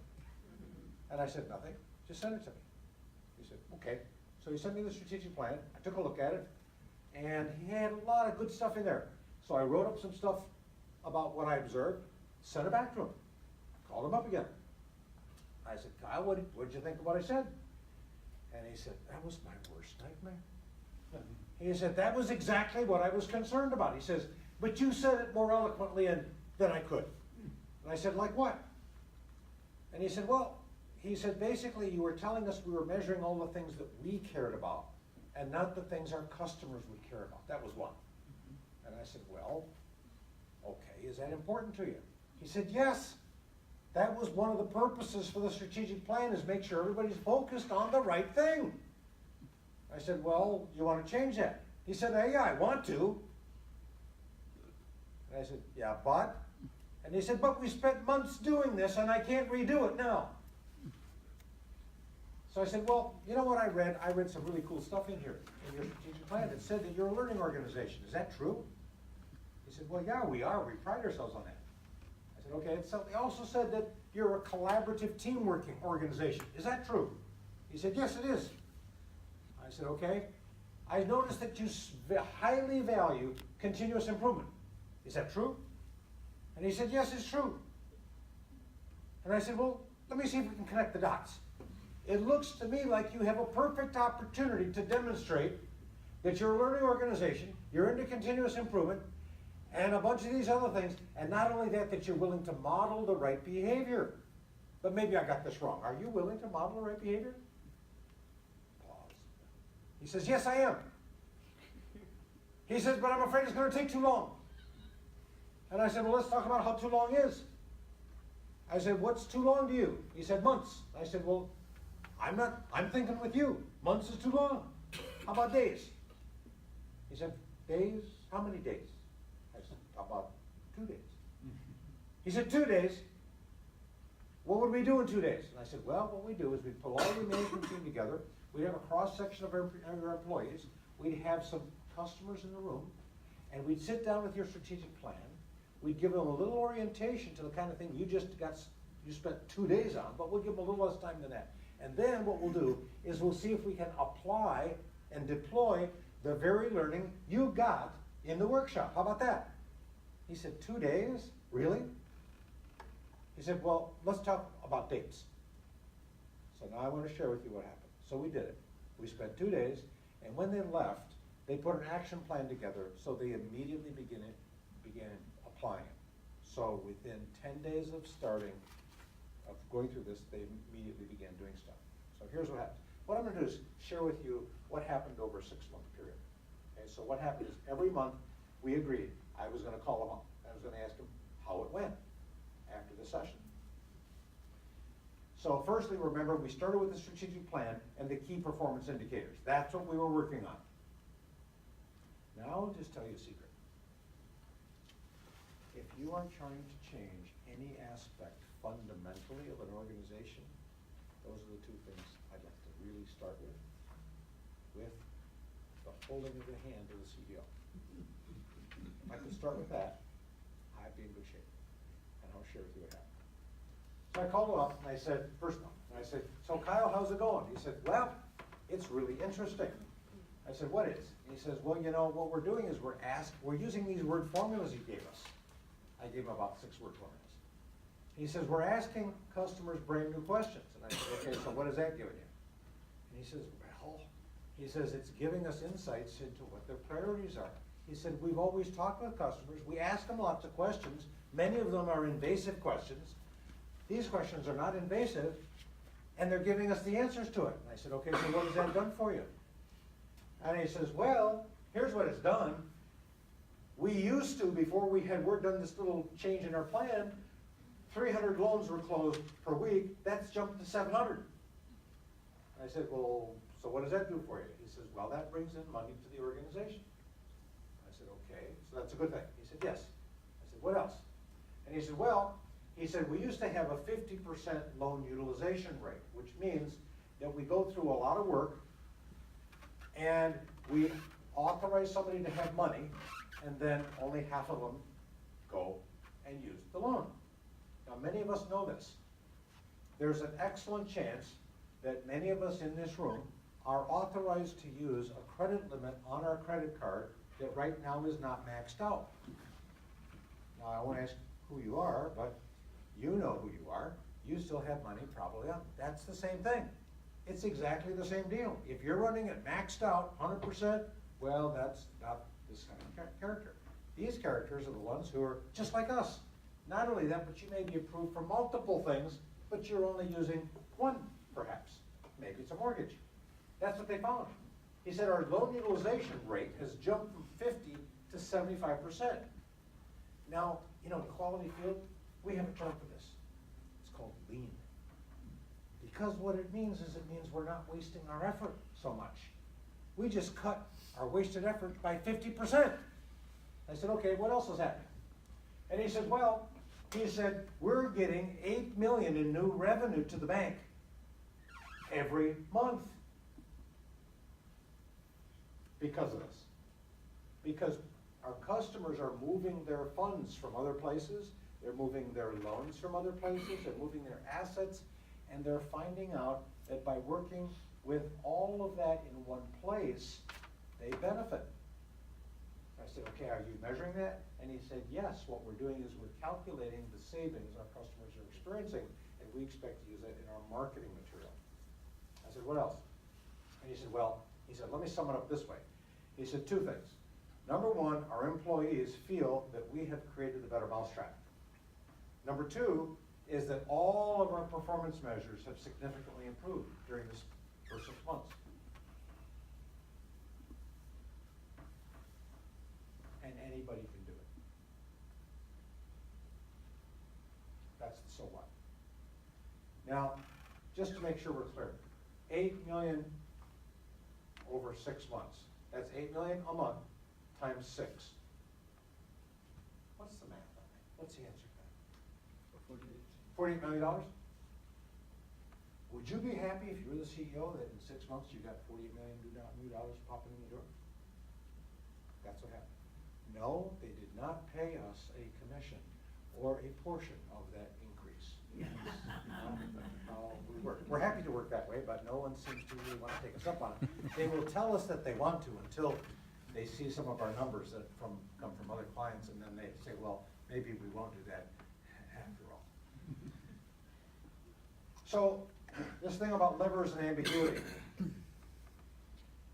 And I said, nothing. Just send it to me. He said, okay. So he sent me the strategic plan. I took a look at it, and he had a lot of good stuff in there. So I wrote up some stuff about what I observed, sent it back to him, called him up again. I said, Kyle, what did you think of what I said? And he said, that was my worst nightmare. He said, that was exactly what I was concerned about. He says, but you said it more eloquently than I could. And I said, like what? And he said, well, he said, basically you were telling us we were measuring all the things that we cared about and not the things our customers would care about. That was one. And I said, well, okay, is that important to you? He said, yes. That was one of the purposes for the strategic plan, is make sure everybody's focused on the right thing. I said, well, you want to change that? He said, yeah, I want to. And I said, yeah, but? And he said, but we spent months doing this and I can't redo it now. So I said, well, you know what I read? I read some really cool stuff in here, in your strategic plan. It said that you're a learning organization. Is that true? He said, well, yeah, we are. We pride ourselves on that. I said, okay. So they also said that you're a collaborative team working organization. Is that true? He said, yes, it is. I said, okay. I noticed that you highly value continuous improvement. Is that true? And he said, yes, it's true. And I said, well, let me see if we can connect the dots. It looks to me like you have a perfect opportunity to demonstrate that you're a learning organization, you're into continuous improvement, and a bunch of these other things, and not only that, that you're willing to model the right behavior. But maybe I got this wrong. Are you willing to model the right behavior? Pause. He says, yes, I am. He says, but I'm afraid it's going to take too long. And I said, well, let's talk about how too long is. I said, what's too long to you? He said, months. I said, well, I'm thinking with you. Months is too long. How about days? He said, days? How many days? I said, how about 2 days? He said, 2 days? What would we do in 2 days? And I said, well, what we do is we'd pull all the management team together. We'd have a cross-section of our employees. We'd have some customers in the room. And we'd sit down with your strategic plan. We'd give them a little orientation to the kind of thing you spent 2 days on, but we'll give them a little less time than that. And then what we'll do is we'll see if we can apply and deploy the very learning you got in the workshop. How about that? He said, 2 days? Really? He said, well, let's talk about dates. So now I want to share with you what happened. So we did it. We spent 2 days, and when they left, they put an action plan together, so they immediately began applying it. So within 10 days of going through this, they immediately began doing stuff. So here's what happened. What I'm going to do is share with you what happened over a 6-month period. Okay, so what happened is every month we agreed I was going to call them up. I was going to ask them how it went after the session. So firstly, remember, we started with the strategic plan and the key performance indicators. That's what we were working on. Now I'll just tell you a secret. If you are trying to change any aspect fundamentally of an organization, those are the two things I'd like to really start with the holding of the hand of the CEO. If I could start with that, I'd be in good shape. And I'll share with you what happened. So I called him up and I said, so Kyle, how's it going? He said, well, it's really interesting. I said, what is? And he says, well, you know, what we're doing is we're using these word formulas you gave us. I gave him about 6 word formulas. He says, we're asking customers brand new questions. And I said, okay, so what is that giving you? And he says, well, it's giving us insights into what their priorities are. He said, we've always talked with customers. We ask them lots of questions. Many of them are invasive questions. These questions are not invasive, and they're giving us the answers to it. And I said, okay, so what has that done for you? And he says, well, here's what it's done. We used to, before we had done this little change in our plan, 300 loans were closed per week. That's jumped to 700. I said, well, so what does that do for you? He says, well, that brings in money to the organization. I said, okay, so that's a good thing. He said, yes. I said, what else? And he said, well, we used to have a 50% loan utilization rate, which means that we go through a lot of work and we authorize somebody to have money, and then only half of them go and use the loan. Now, many of us know this. There's an excellent chance that many of us in this room are authorized to use a credit limit on our credit card that right now is not maxed out. Now, I won't ask who you are, but you know who you are. You still have money probably on. That's the same thing. It's exactly the same deal. If you're running it maxed out 100%, Well, that's not this kind of character. These characters are the ones who are just like us. Not only that, but you may be approved for multiple things, but you're only using one, perhaps. Maybe it's a mortgage. That's what they found. He said our loan utilization rate has jumped from 50 to 75%. Now, in the quality field, we have a term for this. It's called lean. Because what it means is it means we're not wasting our effort so much. We just cut our wasted effort by 50%. I said, okay, what else is happening? And he said, well, we're getting $8 million in new revenue to the bank every month because of this. Because our customers are moving their funds from other places, they're moving their loans from other places, they're moving their assets, and they're finding out that by working with all of that in one place, they benefit. I said, okay, are you measuring that? And he said, yes, what we're doing is we're calculating the savings our customers are experiencing, and we expect to use that in our marketing material. I said, what else? And he said, let me sum it up this way. He said two things. Number one, our employees feel that we have created a better mousetrap. Number two is that all of our performance measures have significantly improved during this first 6 months. And anybody can do it. That's the so what. Now, just to make sure we're clear, 8 million over 6 months. That's 8 million a month times 6. What's the math on that? What's the answer to that? $48 million? Would you be happy if you were the CEO that in 6 months you got $48 million new dollars popping in the door? That's what happened. No, they did not pay us a commission or a portion of that increase. We're happy to work that way, but no one seems to really want to take us up on it. They will tell us that they want to until they see some of our numbers that come from other clients, and then they say, well, maybe we won't do that after all. So this thing about levers and ambiguity.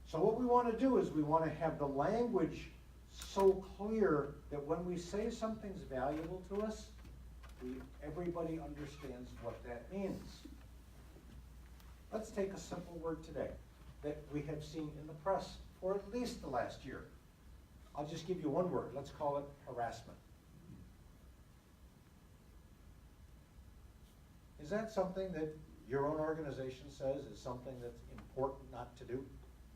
So what we want to do is we want to have the language so clear that when we say something's valuable to us, everybody understands what that means. Let's take a simple word today that we have seen in the press for at least the last year. I'll just give you one word. Let's call it harassment. Is that something that your own organization says is something that's important not to do?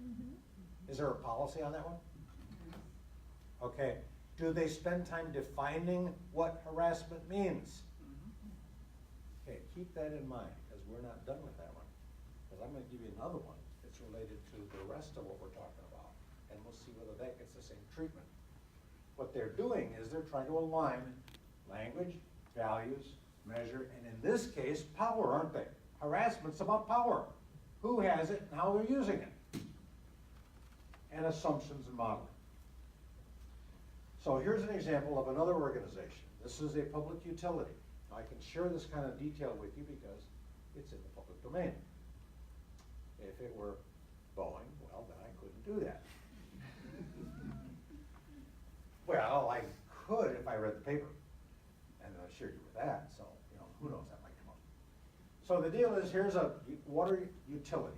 Mm-hmm. Is there a policy on that one? Mm-hmm. Okay. Do they spend time defining what harassment means? Mm-hmm. Okay, keep that in mind, because we're not done with that one. Because I'm going to give you another one that's related to the rest of what we're talking about, and we'll see whether that gets the same treatment. What they're doing is they're trying to align language, values, measure, and in this case, power, aren't they? Harassment's about power. Who has it and how they're using it. And assumptions and modeling. So here's an example of another organization. This is a public utility. I can share this kind of detail with you because it's in the public domain. If it were Boeing, well, then I couldn't do that. Well, I could if I read the paper, and I shared you with that, so, who knows, that might come up. So the deal is, here's a water utility.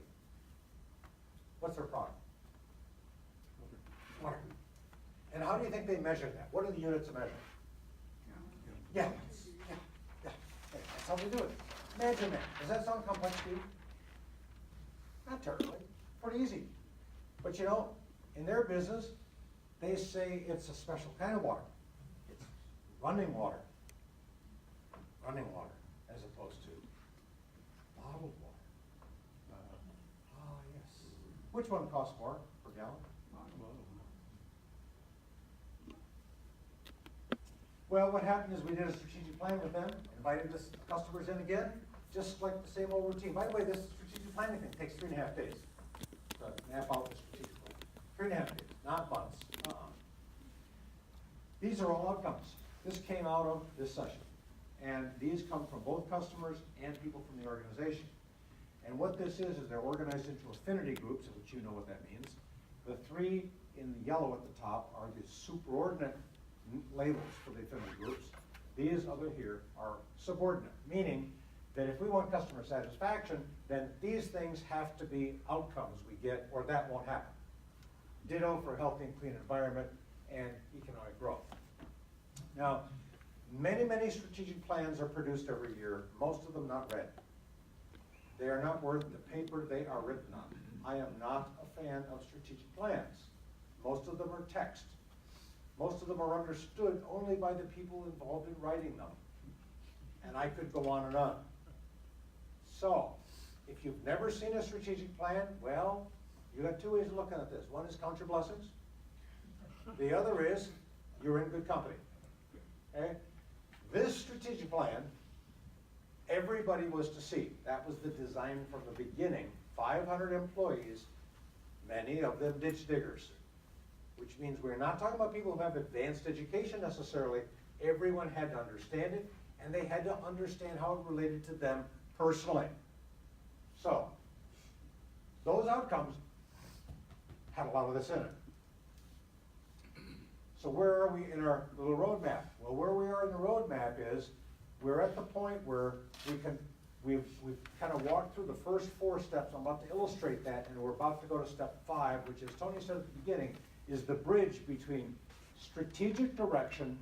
What's their product? Water. And how do you think they measure that? What are the units of measurement? Yeah. That's how they do it. Measurement. Does that sound complex to you? Not terribly. Pretty easy. But in their business, they say it's a special kind of water. It's running water. Running water, as opposed to bottled water. Yes. Which one costs more per gallon? Well, what happened is we did a strategic plan with them, invited the customers in again, just like the same old routine. By the way, this strategic planning thing takes 3.5 days to map out the strategic plan. 3.5 days, not months. These are all outcomes. This came out of this session. And these come from both customers and people from the organization. And what this is they're organized into affinity groups, which you know what that means. The 3 in yellow at the top are the superordinate labels for the affinity groups. These other here are subordinate, meaning that if we want customer satisfaction, then these things have to be outcomes we get, or that won't happen. Ditto for healthy and clean environment and economic growth. Now, many strategic plans are produced every year, most of them not read. They are not worth the paper they are written on. I am not a fan of strategic plans. Most of them are text. Most of them are understood only by the people involved in writing them. And I could go on and on. So, if you've never seen a strategic plan, well, you got two ways of looking at this. One is count your blessings. The other is you're in good company. Okay? This strategic plan, everybody was to see. That was the design from the beginning. 500 employees, many of them ditch diggers, which means we're not talking about people who have advanced education necessarily. Everyone had to understand it, and they had to understand how it related to them personally. So, those outcomes had a lot of this in it. So where are we in our little roadmap? Well, where we are in the roadmap is we're at the point where we've kind of walked through the first 4 steps. I'm about to illustrate that, and we're about to go to step 5, which, as Tony said at the beginning, is the bridge between strategic direction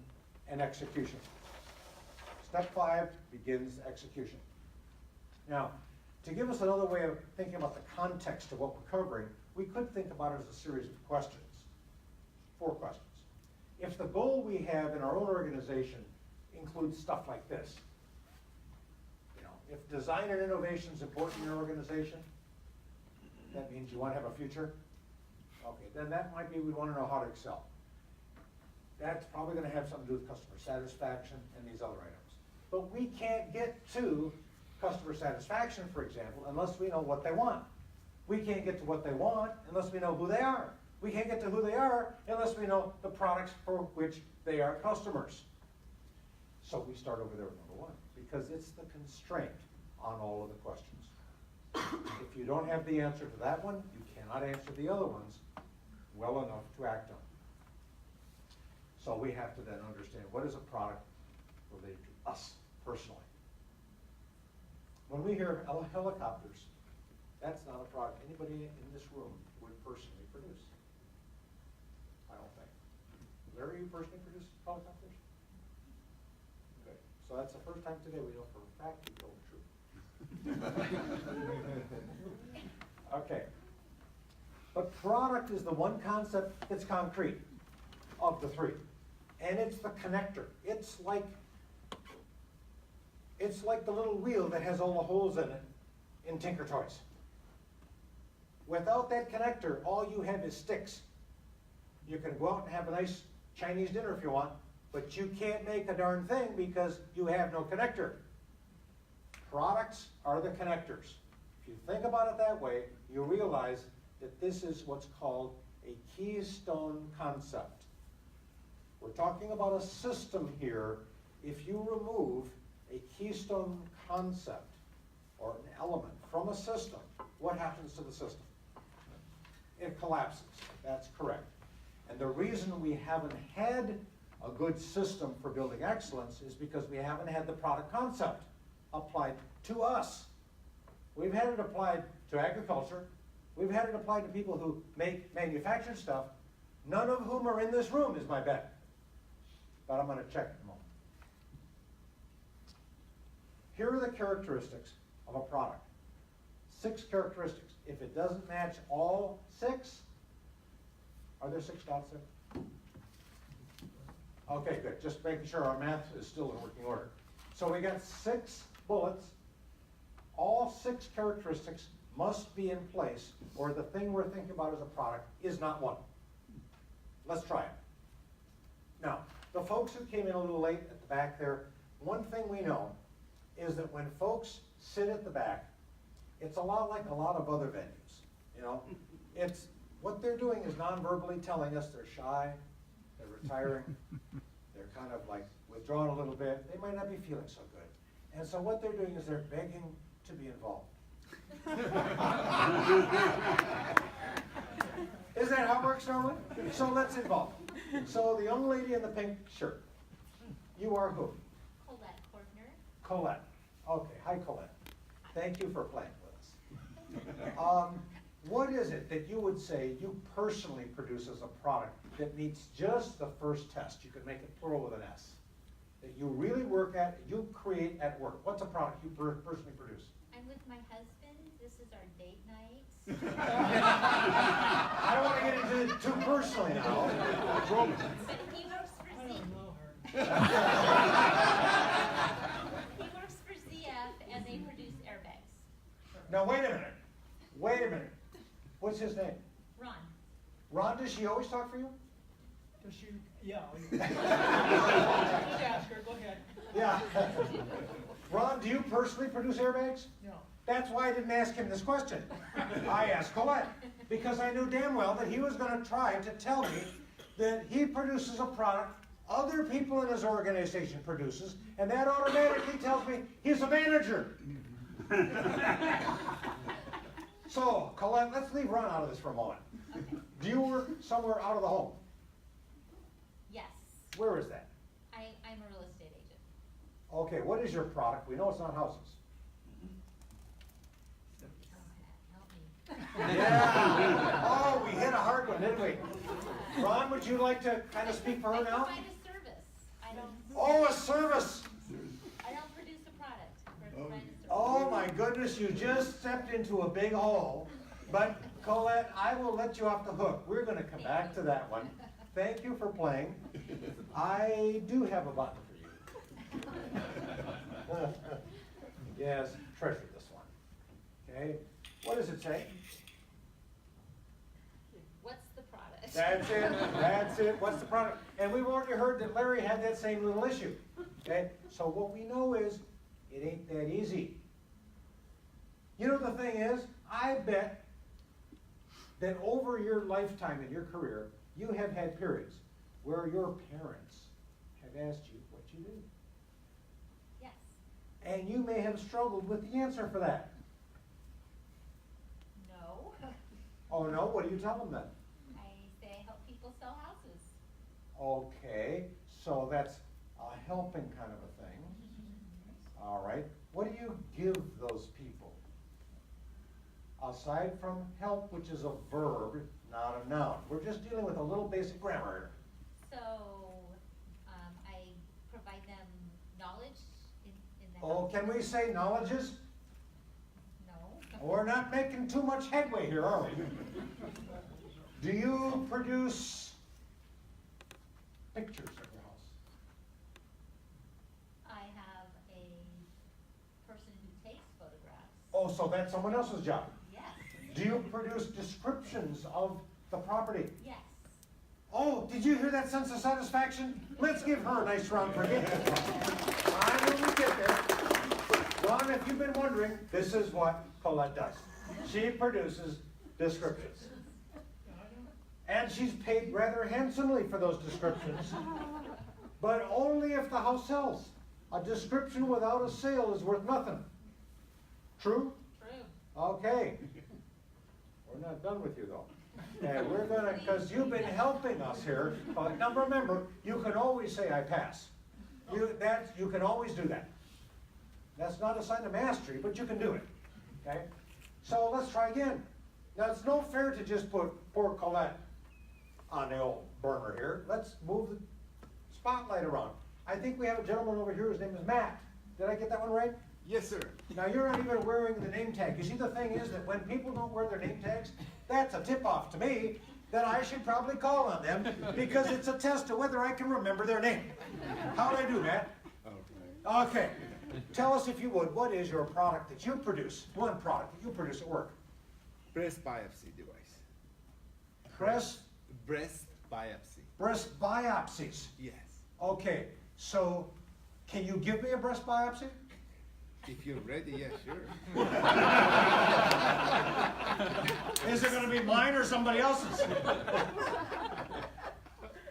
and execution. Step 5 begins execution. Now, to give us another way of thinking about the context of what we're covering, we could think about it as a series of questions. 4 questions. If the goal we have in our own organization includes stuff like this, if design and innovation is important in your organization, that means you want to have a future. Okay, then that might be we want to know how to excel. That's probably going to have something to do with customer satisfaction and these other items. But we can't get to customer satisfaction, for example, unless we know what they want. We can't get to what they want unless we know who they are. We can't get to who they are unless we know the products for which they are customers. So we start over there with number 1, because it's the constraint on all of the questions. If you don't have the answer to that one, you cannot answer the other ones well enough to act on. So we have to then understand what is a product related to us personally. When we hear helicopters, that's not a product anybody in this room would personally produce. I don't think. Larry, you personally produce helicopters? Good. So that's the first time today we know for a fact you told the truth. Okay. But product is the one concept that's concrete of the 3. And it's the connector. It's like the little wheel that has all the holes in it in Tinker Toys. Without that connector, all you have is sticks. You can go out and have a nice Chinese dinner if you want, but you can't make a darn thing because you have no connector. Products are the connectors. If you think about it that way, you realize that this is what's called a keystone concept. We're talking about a system here. If you remove a keystone concept or an element from a system, what happens to the system? It collapses. That's correct. And the reason we haven't had a good system for building excellence is because we haven't had the product concept applied to us. We've had it applied to agriculture. We've had it applied to people who make manufactured stuff, none of whom are in this room, is my bet. But I'm going to check in a moment. Here are the characteristics of a product. 6 characteristics. If it doesn't match all 6, are there 6 dots there? Okay, good. Just making sure our math is still in working order. So we got 6 bullets. All 6 characteristics must be in place, or the thing we're thinking about as a product is not one. Let's try it. Now, the folks who came in a little late at the back there, one thing we know is that when folks sit at the back, it's a lot like a lot of other venues. You know, it's what they're doing is non-verbally telling us they're shy, they're retiring, they're kind of like withdrawn a little bit. They might not be feeling so good. And so what they're doing is they're begging to be involved. Isn't that how it works normally? So let's involve. So the young lady in the pink shirt, you are who? Colette Kortner. Colette. Okay, hi Colette. Thank you for playing with us. What is it that you would say you personally produce as a product that meets just the first test? You could make it plural with an S. That you really work at, you create at work. What's a product you personally produce? I'm with my husband. This is our date night. I don't want to get into it too personally now. But he works for I Z. don't know her. He works for ZF and they produce airbags. Now wait a minute. Wait a minute. What's his name? Ron. Ron, does she always talk for you? Does she, yeah. Ask her, go ahead. Yeah. Ron, do you personally produce airbags? No. That's why I didn't ask him this question. I asked Colette, because I knew damn well that he was going to try to tell me that he produces a product other people in his organization produces, and that automatically tells me he's a manager. So, Colette, let's leave Ron out of this for a moment. Do you work somewhere out of the home? Yes. Where is that? I'm a real estate agent. Okay, what is your product? We know it's not houses. Help me. Yeah. Oh, we hit a hard one, didn't we? Ron, would you like to kind of speak for her I now? provide a service. I don't. Oh, a service. I don't produce a product. I provide a service. Oh my goodness, you just stepped into a big hole. But Colette, I will let you off the hook. We're going to come back to that one. Thank you for playing. I do have a button for you. Yes, treasure this one. Okay, what does it say? What's the product? That's it, that's it. What's the product? And we've already heard that Larry had that same little issue. Okay, so what we know is it ain't that easy. You know, the thing is, I bet that over your lifetime in your career, you have had periods where your parents have asked you what you do. Yes. And you may have struggled with the answer for that. No. Oh no, what do you tell them then? I say I help people sell houses. Okay, so that's a helping kind of a thing. All right, what do you give those people? Aside from help, which is a verb, not a noun. We're just dealing with a little basic grammar here. So I provide them knowledge in the Oh, house. can we say knowledges? No. We're not making too much headway here, are we? Do you produce pictures of your house? I have a person who takes photographs. Oh, so that's someone else's job. Yes. Do you produce descriptions of the property? Yes. Oh, did you hear that sense of satisfaction? Let's give her a nice round for getting it. I know we get there. Ron, if you've been wondering, this is what Colette does. She produces descriptions. And she's paid rather handsomely for those descriptions. But only if the house sells. A description without a sale is worth nothing. True? True. Okay. We're not done with you though. And we're gonna, because you've been helping us here. Now remember, you can always say I pass. You can always do that. That's not a sign of mastery, but you can do it. Okay? So let's try again. Now it's no fair to just put poor Colette on the old burner here. Let's move the spotlight around. I think we have a gentleman over here, his name is Matt. Did I get that one right? Yes, sir. Now you're not even wearing the name tag. You see, the thing is that when people don't wear their name tags, that's a tip-off to me that I should probably call on them because it's a test of whether I can remember their name. How'd I do, Matt? Okay. Tell us, if you would, what is your product that you produce, one product that you produce at work? Breast biopsy device. Breast biopsy. Breast biopsies. Yes. Okay, so can you give me a breast biopsy? If you're ready, yeah, sure. Is it going to be mine or somebody else's?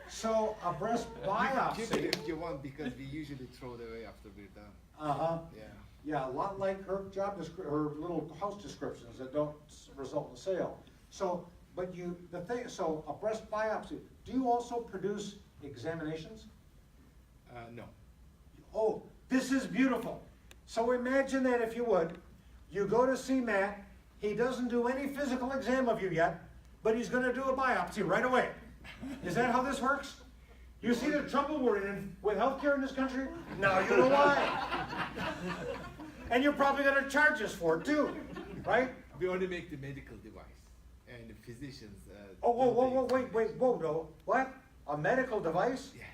So a breast biopsy. Keep it if you want, because we usually throw it away after we're done. Uh-huh. Yeah. Yeah, a lot like her job her little house descriptions that don't result in a sale. So But the thing, so a breast biopsy, do you also produce examinations? No. Oh, this is beautiful. So imagine that, if you would, you go to see Matt, he doesn't do any physical exam of you yet, but he's gonna do a biopsy right away. Is that how this works? You see the trouble we're in with healthcare in this country? Now you know why. And you're probably gonna charge us for it too, right? We only make the medical device, and the physicians. Oh, whoa, whoa, no. What? A medical device? Yes.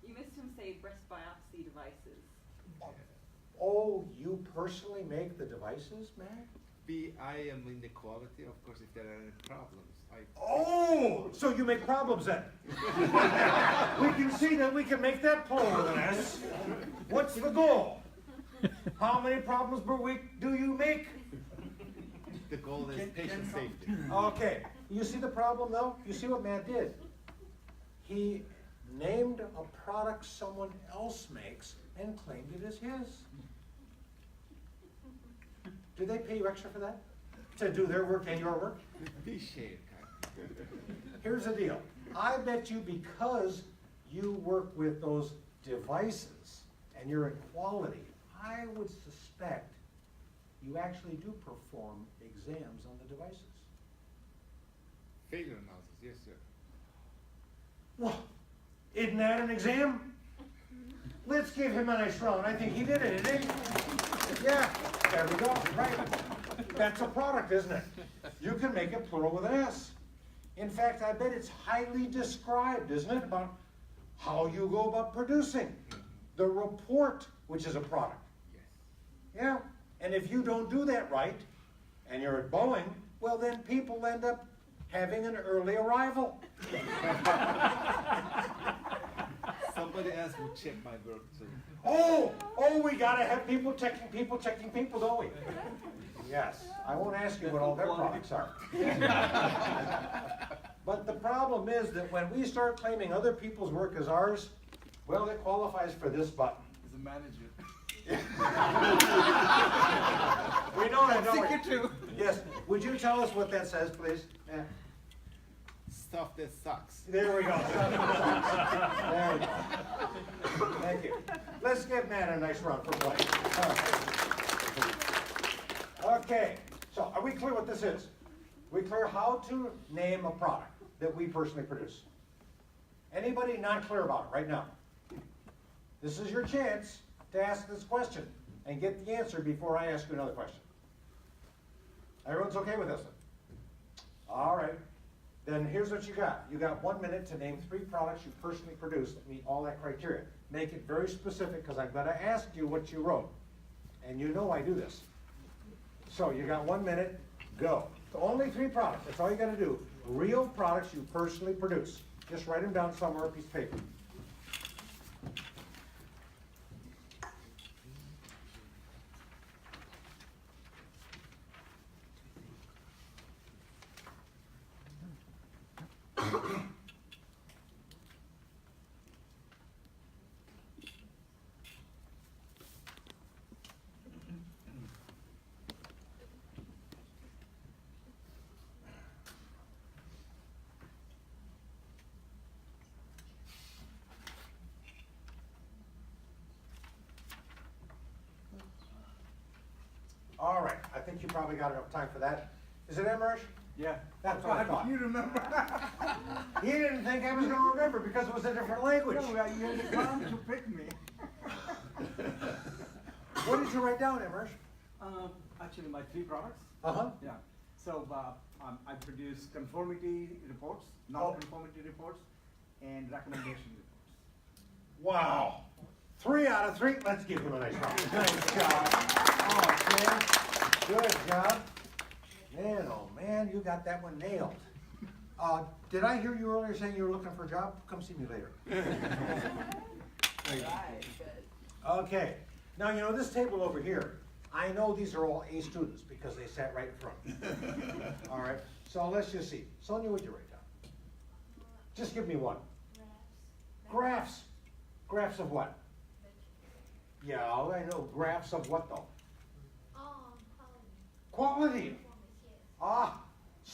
You missed him say breast biopsy devices. Oh, you personally make the devices, Matt? I am in the quality, of course, if there are any problems. Oh, so you make problems then? We can see that we can make that plural with an S. What's the goal? How many problems per week do you make? The goal is patient safety. Okay, you see the problem though? You see what Matt did? He named a product someone else makes and claimed it as his. Do they pay you extra for that? To do their work and your work? Be shared, kind. Here's the deal. I bet you, because you work with those devices and you're in quality, I would suspect you actually do perform exams on the devices. Failure analysis, yes, sir. Well, isn't that an exam? Let's give him a nice round. I think he did it, didn't he? Yeah, there we go, right. That's a product, isn't it? You can make it plural with an S. In fact, I bet it's highly described, isn't it, about how you go about producing the report, which is a product. Yes. Yeah, and if you don't do that right, and you're at Boeing, well then people end up having an early arrival. Somebody else will check my work too. Oh, we gotta have people checking people, don't we? Yes, I won't ask you what all their products are. But the problem is that when we start claiming other people's work as ours, well, it qualifies for this button. As a manager. We know that, don't we? Secret too. Yes, would you tell us what that says, please? Yeah. Stuff that sucks. There we go. There we go. Thank you. Let's give Matt a nice round for playing. Okay, so are we clear what this is? We clear how to name a product that we personally produce? Anybody not clear about it right now? This is your chance to ask this question and get the answer before I ask you another question. Everyone's okay with this one? All right. Then here's what you got. You got 1 minute to name 3 products you personally produce that meet all that criteria. Make it very specific, because I'm gonna ask you what you wrote. And you know I do this. So you got 1 minute, go. So only 3 products, that's all you gotta do. Real products you personally produce. Just write them down somewhere on a piece of paper. All right, I think you probably got enough time for that. Is it Emmerich? Yeah. That's what I thought. You remember? He didn't think I was gonna remember because it was a different language. No, you had the time to pick me. What did you write down, Emmerich? Actually, my 3 products. Uh-huh. Yeah. So I produce conformity reports, non-conformity reports, and recommendation reports. Wow. 3 out of 3. Let's give him a nice round. Nice job. Oh, man. Good job. Man, oh man, you got that one nailed. Did I hear you earlier saying you were looking for a job? Come see me later. Okay. Now, you know, this table over here, I know these are all A students because they sat right in front. All right. So let's just see. Sonia, what'd you write down? Just give me one. Graphs. Graphs of what? Yeah, I know. Graphs of what though? Quality. Ah,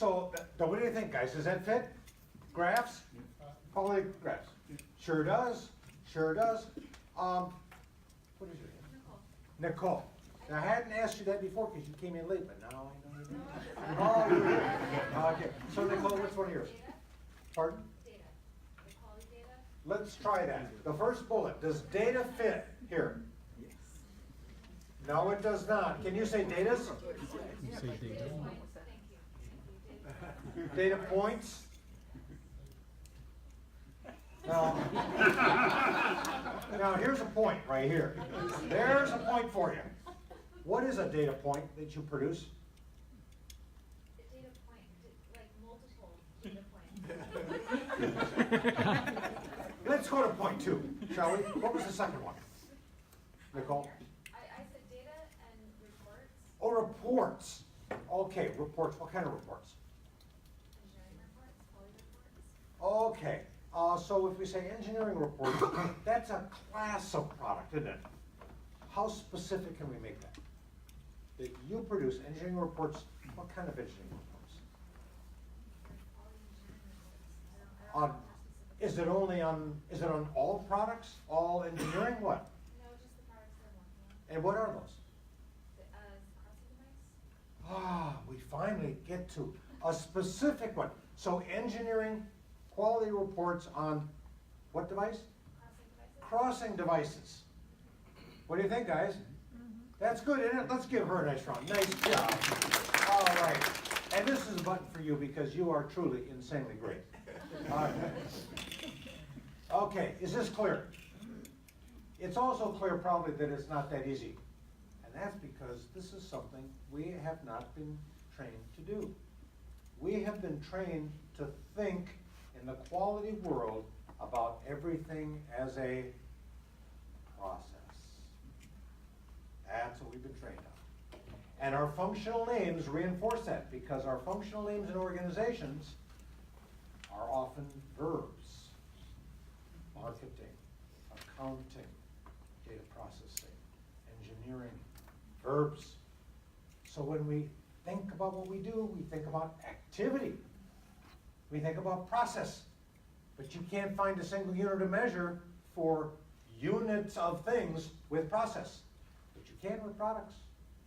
So, what do you think, guys? Does that fit? Graphs? Polygraphs? Sure does. Sure does. What is your name? Nicole. Now, I hadn't asked you that before because you came in late, but now I know you did. Oh, you're here. Okay. So, Nicole, what's one of yours? Pardon? Data. The quality data? Let's try that. The first bullet. Does data fit here? No, it does not. Can you say datas? You say data. Data points? Now, now here's a point right here. There's a point for you. What is a data point that you produce? The data point, like multiple data points. Let's go to point 2, shall we? What was the second one? Nicole? I said data and reports, Oh, reports. Okay, reports. What kind of reports? engineering reports, quality reports. Okay, so if we say engineering reports, that's a class of product, isn't it? How specific can we make that? That you produce engineering reports, what kind of engineering reports? Quality engineering reports. I don't know Is it only on, is it on all products, all engineering, what? No, just the products they're working on. And what are those? The, crossing device? Ah, we finally get to a specific one. So engineering quality reports on what device? Crossing devices? Crossing devices. What do you think, guys? That's good, isn't it? Let's give her a nice round. Nice job. All right. And this is a button for you because you are truly insanely great. Okay, is this clear? It's also clear probably that it's not that easy. And that's because this is something we have not been trained to do. We have been trained to think in the quality world about everything as a process. That's what we've been trained on. And our functional names reinforce that because our functional names in organizations are often verbs. Marketing, accounting, data processing, engineering, verbs. So when we think about what we do, we think about activity. We think about process. But you can't find a single unit of measure for units of things with process. But you can with products.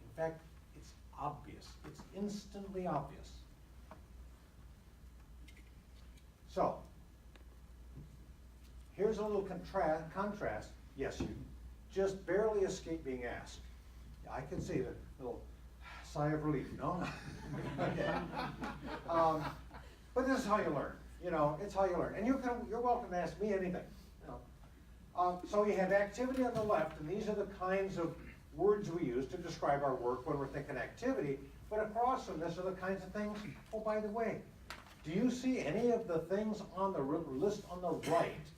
In fact, it's obvious. It's instantly obvious. So, here's a little contrast. Yes, you just barely escaped being asked. I can see the little sigh of relief, no? Okay. But this is how you learn. You know, it's how you learn. And you're welcome to ask me anything. You know. So you have activity on the left, and these are the kinds of words we use to describe our work when we're thinking activity. But across from this are the kinds of things, oh, by the way, do you see any of the things on the list on the right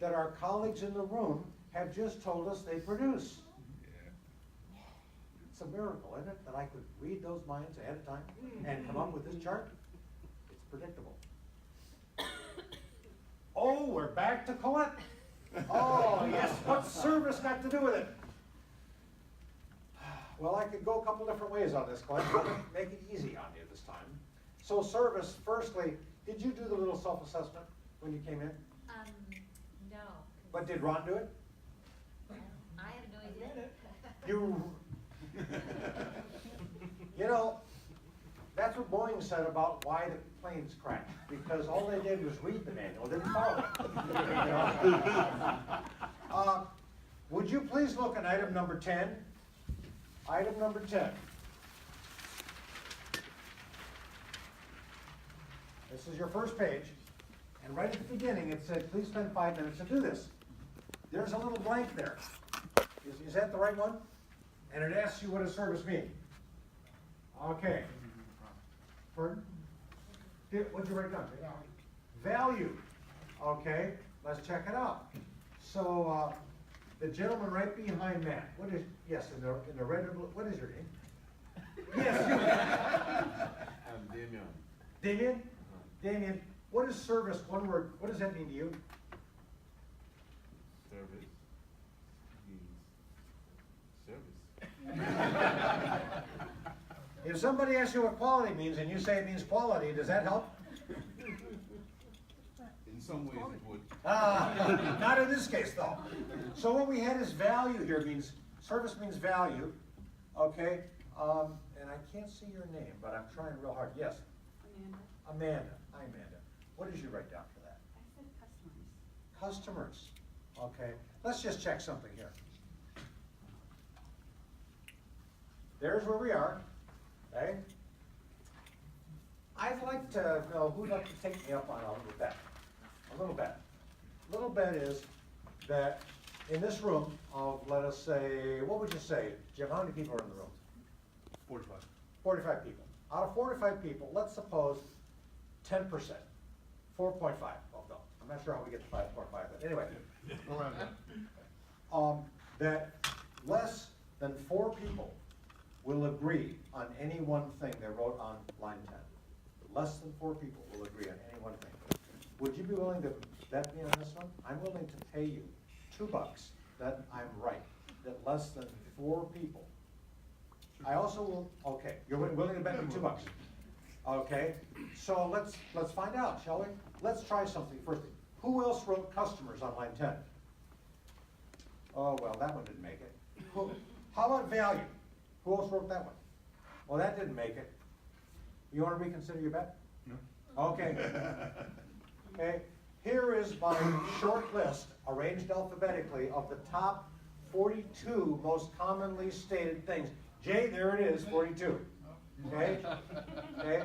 that our colleagues in the room have just told us they produce? Yeah. It's a miracle, isn't it, that I could read those minds ahead of time and come up with this chart? It's predictable. Oh, we're back to Colette. Oh, yes, what's service got to do with it? Well, I could go a couple different ways on this, Colette, but I'll make it easy on you this time. So service, firstly, did you do the little self-assessment when you came in? No. But did Ron do it? I have no idea. You know, that's what Boeing said about why the planes crashed, because all they did was read the manual, didn't follow it. Would you please look at item number 10? Item number 10. This is your first page, and right at the beginning it said, please spend 5 minutes to do this. There's a little blank there. Is that the right one? And it asks you what does service mean. Okay. Pardon? What'd you write down? Value. Okay, let's check it out. So the gentleman right behind Matt, what is, yes, in the red and blue, what is your name? Yes, you. I'm Damien. Damien? Damien, what is service, one word, what does that mean to you? Service means service. If somebody asks you what quality means and you say it means quality, does that help? In some ways it would. Not in this case though. So what we had is value here means, service means value, okay? And I can't see your name, but I'm trying real hard. Yes? Amanda, Amanda. Hi, Amanda. What did you write down for that? I said customers. Customers. Okay. Let's just check something here. There's where we are. Okay? I'd like to know who'd like to take me up on a little bet. A little bet. A little bet is that in this room of, let us say, what would you say, Jim, how many people are in the room? 45. 45 people. Out of 45 people, let's suppose 10%, 4.5. Oh, no, I'm not sure how we get to 5.5, but anyway. That less than 4 people will agree on any one thing they wrote on line 10. Less than 4 people will agree on any one thing. Would you be willing to bet me on this one? I'm willing to pay you $2 that I'm right, that less than 4 people. I also will, okay, you're willing to bet me $2. Okay, so let's find out, shall we? Let's try something first. Who else wrote customers on line 10? Oh, well, that one didn't make it. How about value? Who else wrote that one? Well, that didn't make it. You want to reconsider your bet? No. Okay. Okay, here is my short list, arranged alphabetically, of the top 42 most commonly stated things. Jay, there it is, 42. Okay? Okay?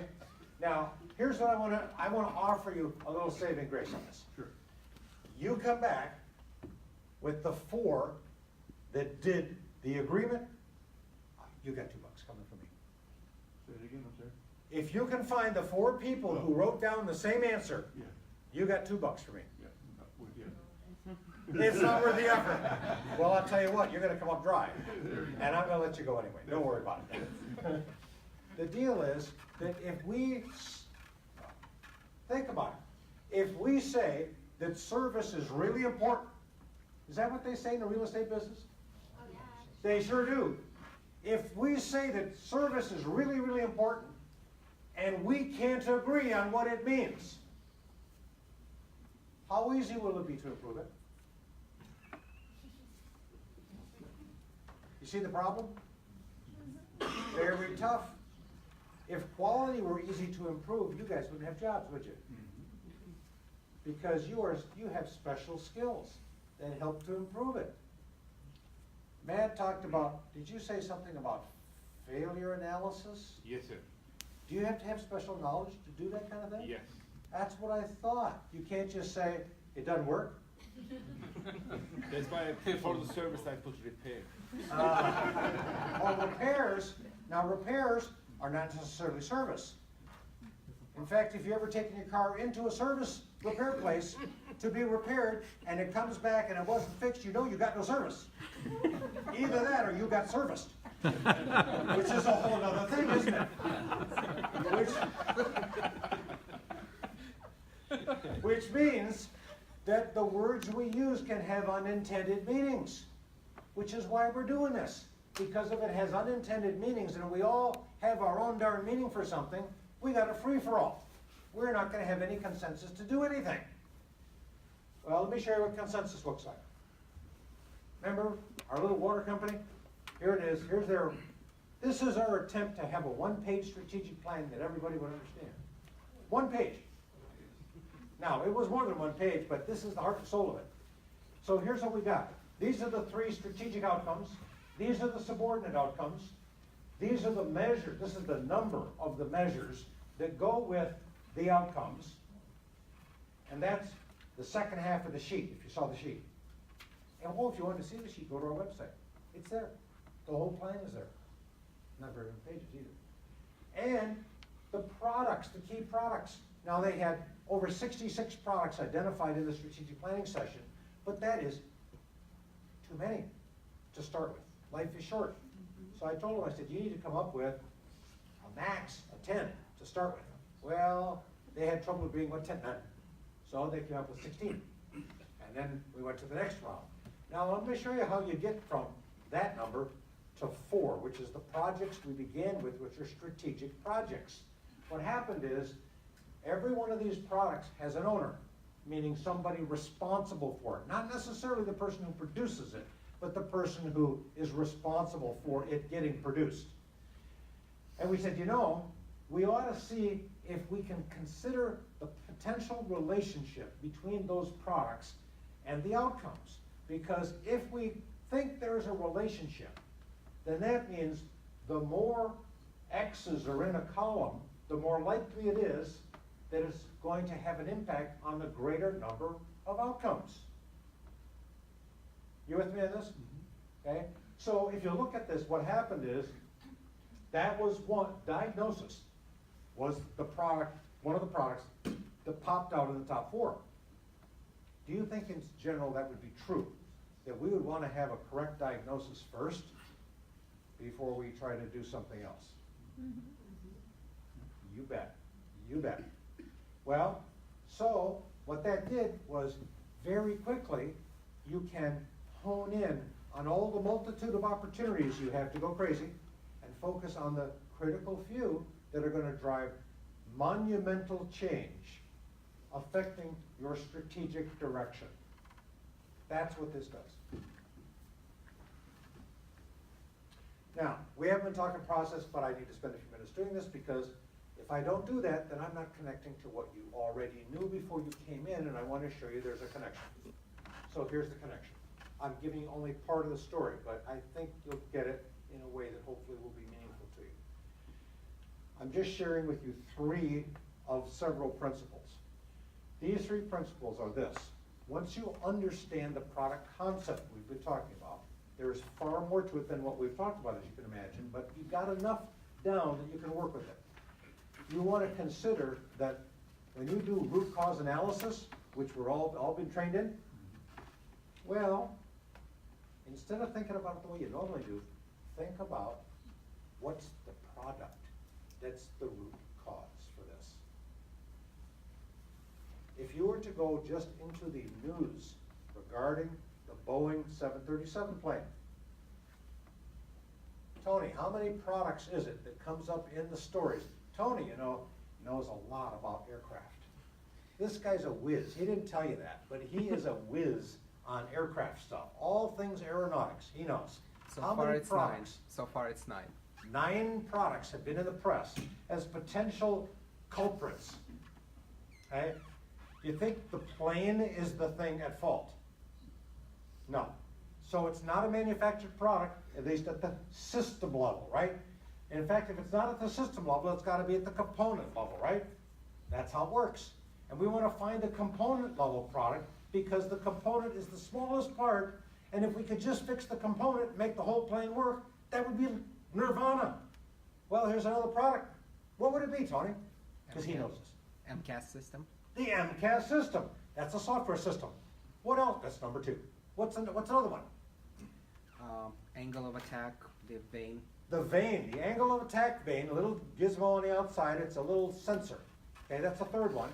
Now, here's what I want to offer you a little saving grace on this. Sure. You come back with the 4 that did the agreement, you got $2 coming from me. Say it again, I'm sorry. If you can find the 4 people who wrote down the same answer, Yeah. you got $2 for me. Yeah. It's not worth the effort. Well, I'll tell you what, you're gonna come up dry. And I'm gonna let you go anyway, don't worry about it. The deal is that if we, think about it, if we say that service is really important, is that what they say in the real estate business? Oh, yeah. They sure do. If we say that service is really, really important, and we can't agree on what it means, how easy will it be to improve it? You see the problem? Very tough. If quality were easy to improve, you guys wouldn't have jobs, would you? Because you have special skills that help to improve it. Matt talked about, did you say something about failure analysis? Yes, sir. Do you have to have special knowledge to do that kind of thing? Yes. That's what I thought. You can't just say, it doesn't work. That's why for the service I put repair. Or repairs. Now repairs are not necessarily service. In fact, if you ever taken your car into a service repair place to be repaired and it comes back and it wasn't fixed, you know you got no service. Either that or you got serviced. Which is a whole other thing, isn't it? Which means that the words we use can have unintended meanings, which is why we're doing this. Because if it has unintended meanings and we all have our own darn meaning for something, we got a free-for-all. We're not going to have any consensus to do anything. Well, let me show you what consensus looks like. Remember our little water company? Here it is. Here's their, this is our attempt to have a one-page strategic plan that everybody would understand. 1 page. Now, it was more than 1 page, but this is the heart and soul of it. So here's what we got. These are the 3 strategic outcomes. These are the subordinate outcomes. These are the measures. This is the number of the measures that go with the outcomes. And that's the second half of the sheet, if you saw the sheet. And well, if you want to see the sheet, go to our website. It's there. The whole plan is there. Not very many pages either. And the products, the key products. Now they had over 66 products identified in the strategic planning session, but that is too many to start with. Life is short. So I told them, I said, you need to come up with a max of 10 to start with. Well, they had trouble agreeing what 10 meant. So they came up with 16. And then we went to the next round. Now let me show you how you get from that number to 4, which is the projects we began with, which are strategic projects. What happened is, every one of these products has an owner, meaning somebody responsible for it. Not necessarily the person who produces it, but the person who is responsible for it getting produced. And we said, you know, we ought to see if we can consider the potential relationship between those products and the outcomes. Because if we think there's a relationship, then that means the more X's are in a column, the more likely it is that it's going to have an impact on the greater number of outcomes. You with me on this? Okay? So if you look at this, what happened is, that was one, diagnosis was the product, one of the products that popped out in the top 4. Do you think in general that would be true? That we would want to have a correct diagnosis first before we try to do something else? Mm-hmm. You bet. You bet. Well, so what that did was very quickly you can hone in on all the multitude of opportunities you have to go crazy and focus on the critical few that are going to drive monumental change affecting your strategic direction. That's what this does. Now, we haven't been talking process, but I need to spend a few minutes doing this because if I don't do that, then I'm not connecting to what you already knew before you came in, and I want to show you there's a connection. So here's the connection. I'm giving you only part of the story, but I think you'll get it in a way that hopefully will be meaningful to you. I'm just sharing with you 3 of several principles. These 3 principles are this. Once you understand the product concept we've been talking about, there's far more to it than what we've talked about, as you can imagine, but you've got enough down that you can work with it. You want to consider that when you do root cause analysis, which we're all been trained in, well, instead of thinking about it the way you normally do, think about what's the product that's the root cause for this. If you were to go just into the news regarding the Boeing 737 plane, Tony, how many products is it that comes up in the stories? Tony, you know, knows a lot about aircraft. This guy's a whiz. He didn't tell you that, but he is a whiz on aircraft stuff. All things aeronautics, he knows. So how far many it's products? 9. So far it's 9. 9 products have been in the press as potential culprits. Okay? You think the plane is the thing at fault? No. So it's not a manufactured product, at least at the system level, right? In fact, if it's not at the system level, it's got to be at the component level, right? That's how it works. And we want to find the component level product because the component is the smallest part, and if we could just fix the component and make the whole plane work, that would be nirvana. Well, here's another product. What would it be, Tony? Because he knows this. MCAS system. The MCAS system. That's a software system. What else? That's number 2. What's another one? Angle of attack, the vane. The vane, the angle of attack vane, a little gizmo on the outside, it's a little sensor. Okay, that's the 3rd one.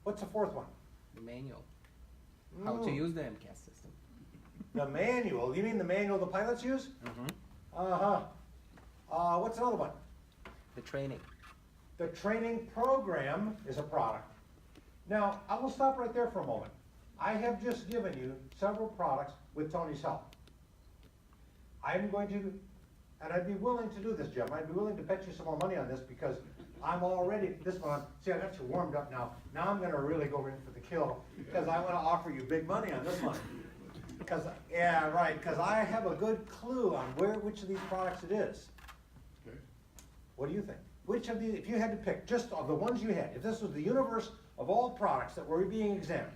What's the 4th one? The manual. How to use the MCAS system. The manual, you mean the manual the pilots use? Mm-hmm. Uh-huh. What's another one? The training. The training program is a product. Now, I will stop right there for a moment. I have just given you several products with Tony's help. I'm going to, and I'd be willing to do this, Jim. I'd be willing to bet you some more money on this because I'm already, this one, see, I got you warmed up now. Now I'm going to really go in for the kill because I want to offer you big money on this one. Because, yeah, right, because I have a good clue on which of these products it is. Okay. What do you think? Which of these, if you had to pick, just of the ones you had, if this was the universe of all products that were being examined,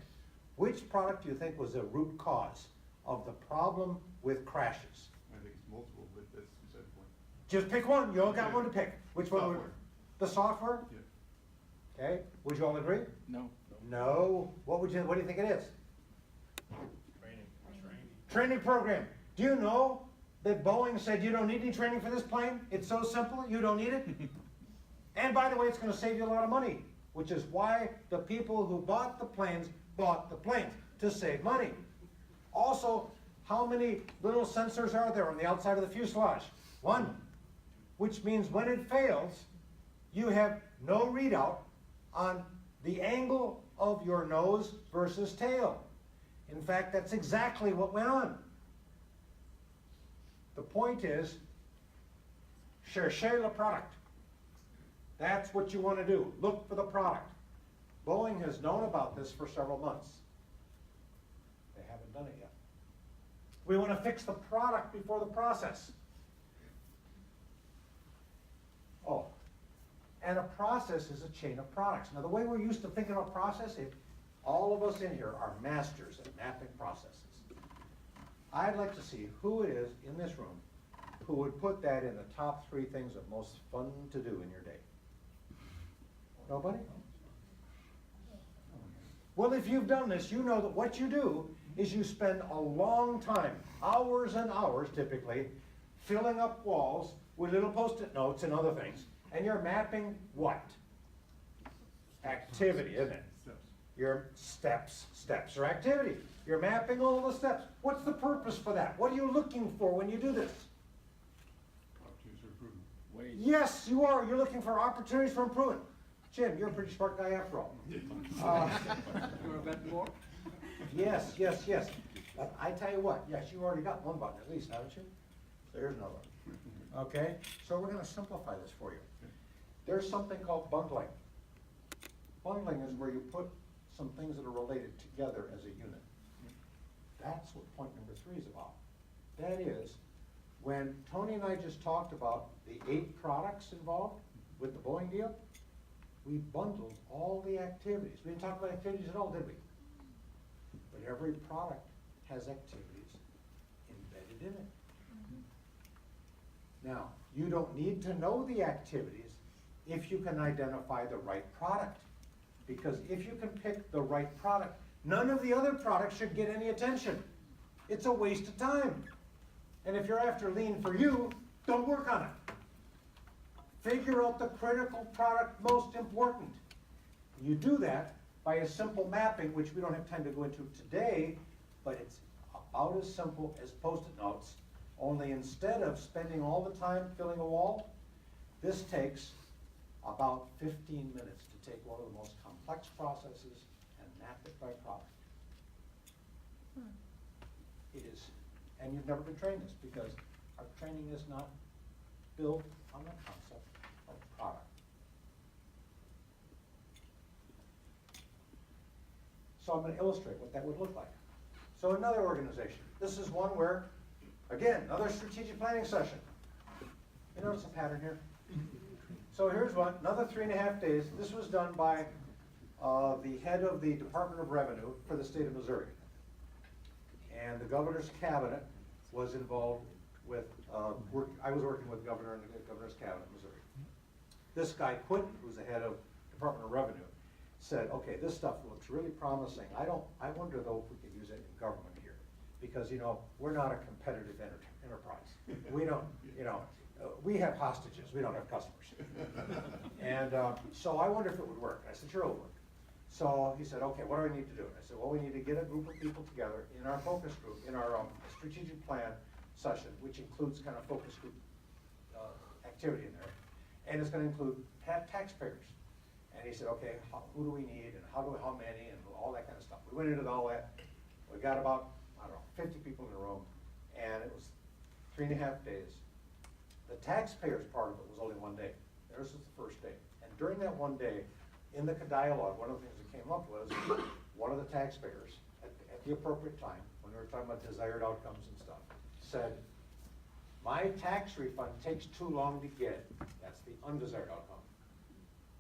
which product do you think was the root cause of the problem with crashes? I think it's multiple, but that's beside the point. Just pick one. You all got one to pick. Which one? Software. The software? Yeah. Okay. Would you all agree? No. No. What do you think it is? Training program. Do you know that Boeing said you don't need any training for this plane? It's so simple, you don't need it. And by the way, it's going to save you a lot of money, which is why the people who bought the planes, to save money. Also, How many little sensors are there on the outside of the fuselage? One. Which means when it fails, you have no readout on the angle of your nose versus tail. In fact, that's exactly what went on. The point is, cherchez le product. That's what you want to do. Look for the product. Boeing has known about this for several months. They haven't done it yet. We want to fix the product before the process. Oh, and a process is a chain of products. Now, the way we're used to thinking about processing, all of us in here are masters at mapping processes. I'd like to see who it is in this room who would put that in the top 3 things of most fun to do in your day. Nobody? Well, if you've done this, you know that what you do is you spend a long time, hours and hours typically, filling up walls with little Post-it notes and other things, and you're mapping what? Activity, isn't it? Your steps. Steps are activity. You're mapping all the steps. What's the purpose for that? What are you looking for when you do this? Opportunities for improvement. Yes, you are. You're looking for opportunities for improvement. Jim, you're a pretty smart guy after all. You want to bet more? Yes, yes, yes. But I tell you what, yes, you already got one button at least, haven't you? There's another one. Okay, so we're going to simplify this for you. There's something called bundling. Bundling is where you put some things that are related together as a unit. That's what point number 3 is about. That is, when Tony and I just talked about the 8 products involved with the Boeing deal, we bundled all the activities. We didn't talk about activities at all, did we? But every product has activities embedded in it. Now, you don't need to know the activities if you can identify the right product. Because if you can pick the right product, none of the other products should get any attention. It's a waste of time. And if you're after lean for you, don't work on it. Figure out the critical product most important. You do that by a simple mapping, which we don't have time to go into today, but it's about as simple as Post-it notes, only instead of spending all the time filling a wall, this takes about 15 minutes to take one of the most complex processes and map it by product. It is, and you've never been trained this because our training is not built on the concept of product. So I'm going to illustrate what that would look like. So another organization. This is one where, again, another strategic planning session. You notice a pattern here? So here's one, another 3.5 days. This was done by the head of the Department of Revenue for the state of Missouri. And the governor's cabinet was involved with, I was working with the governor and the governor's cabinet in Missouri. This guy, Quinton, who's the head of Department of Revenue, said, okay, this stuff looks really promising. I wonder though if we could use it in government here. Because, you know, we're not a competitive enterprise. We don't, you know, we have hostages, we don't have customers. And so I wonder if it would work. I said, sure it'll work. So he said, okay, what do I need to do? I said, well, we need to get a group of people together in our focus group, in our strategic plan session, which includes kind of focus group activity in there. And it's going to include taxpayers. And he said, okay, who do we need and how many and all that kind of stuff. We went into all that. We got about, I don't know, 50 people in the room. And it was 3.5 days. The taxpayers part of it was only 1 day. Theirs was the first day. And during that 1 day, in the dialogue, one of the things that came up was one of the taxpayers, at the appropriate time, when we were talking about desired outcomes and stuff, said, my tax refund takes too long to get. That's the undesired outcome.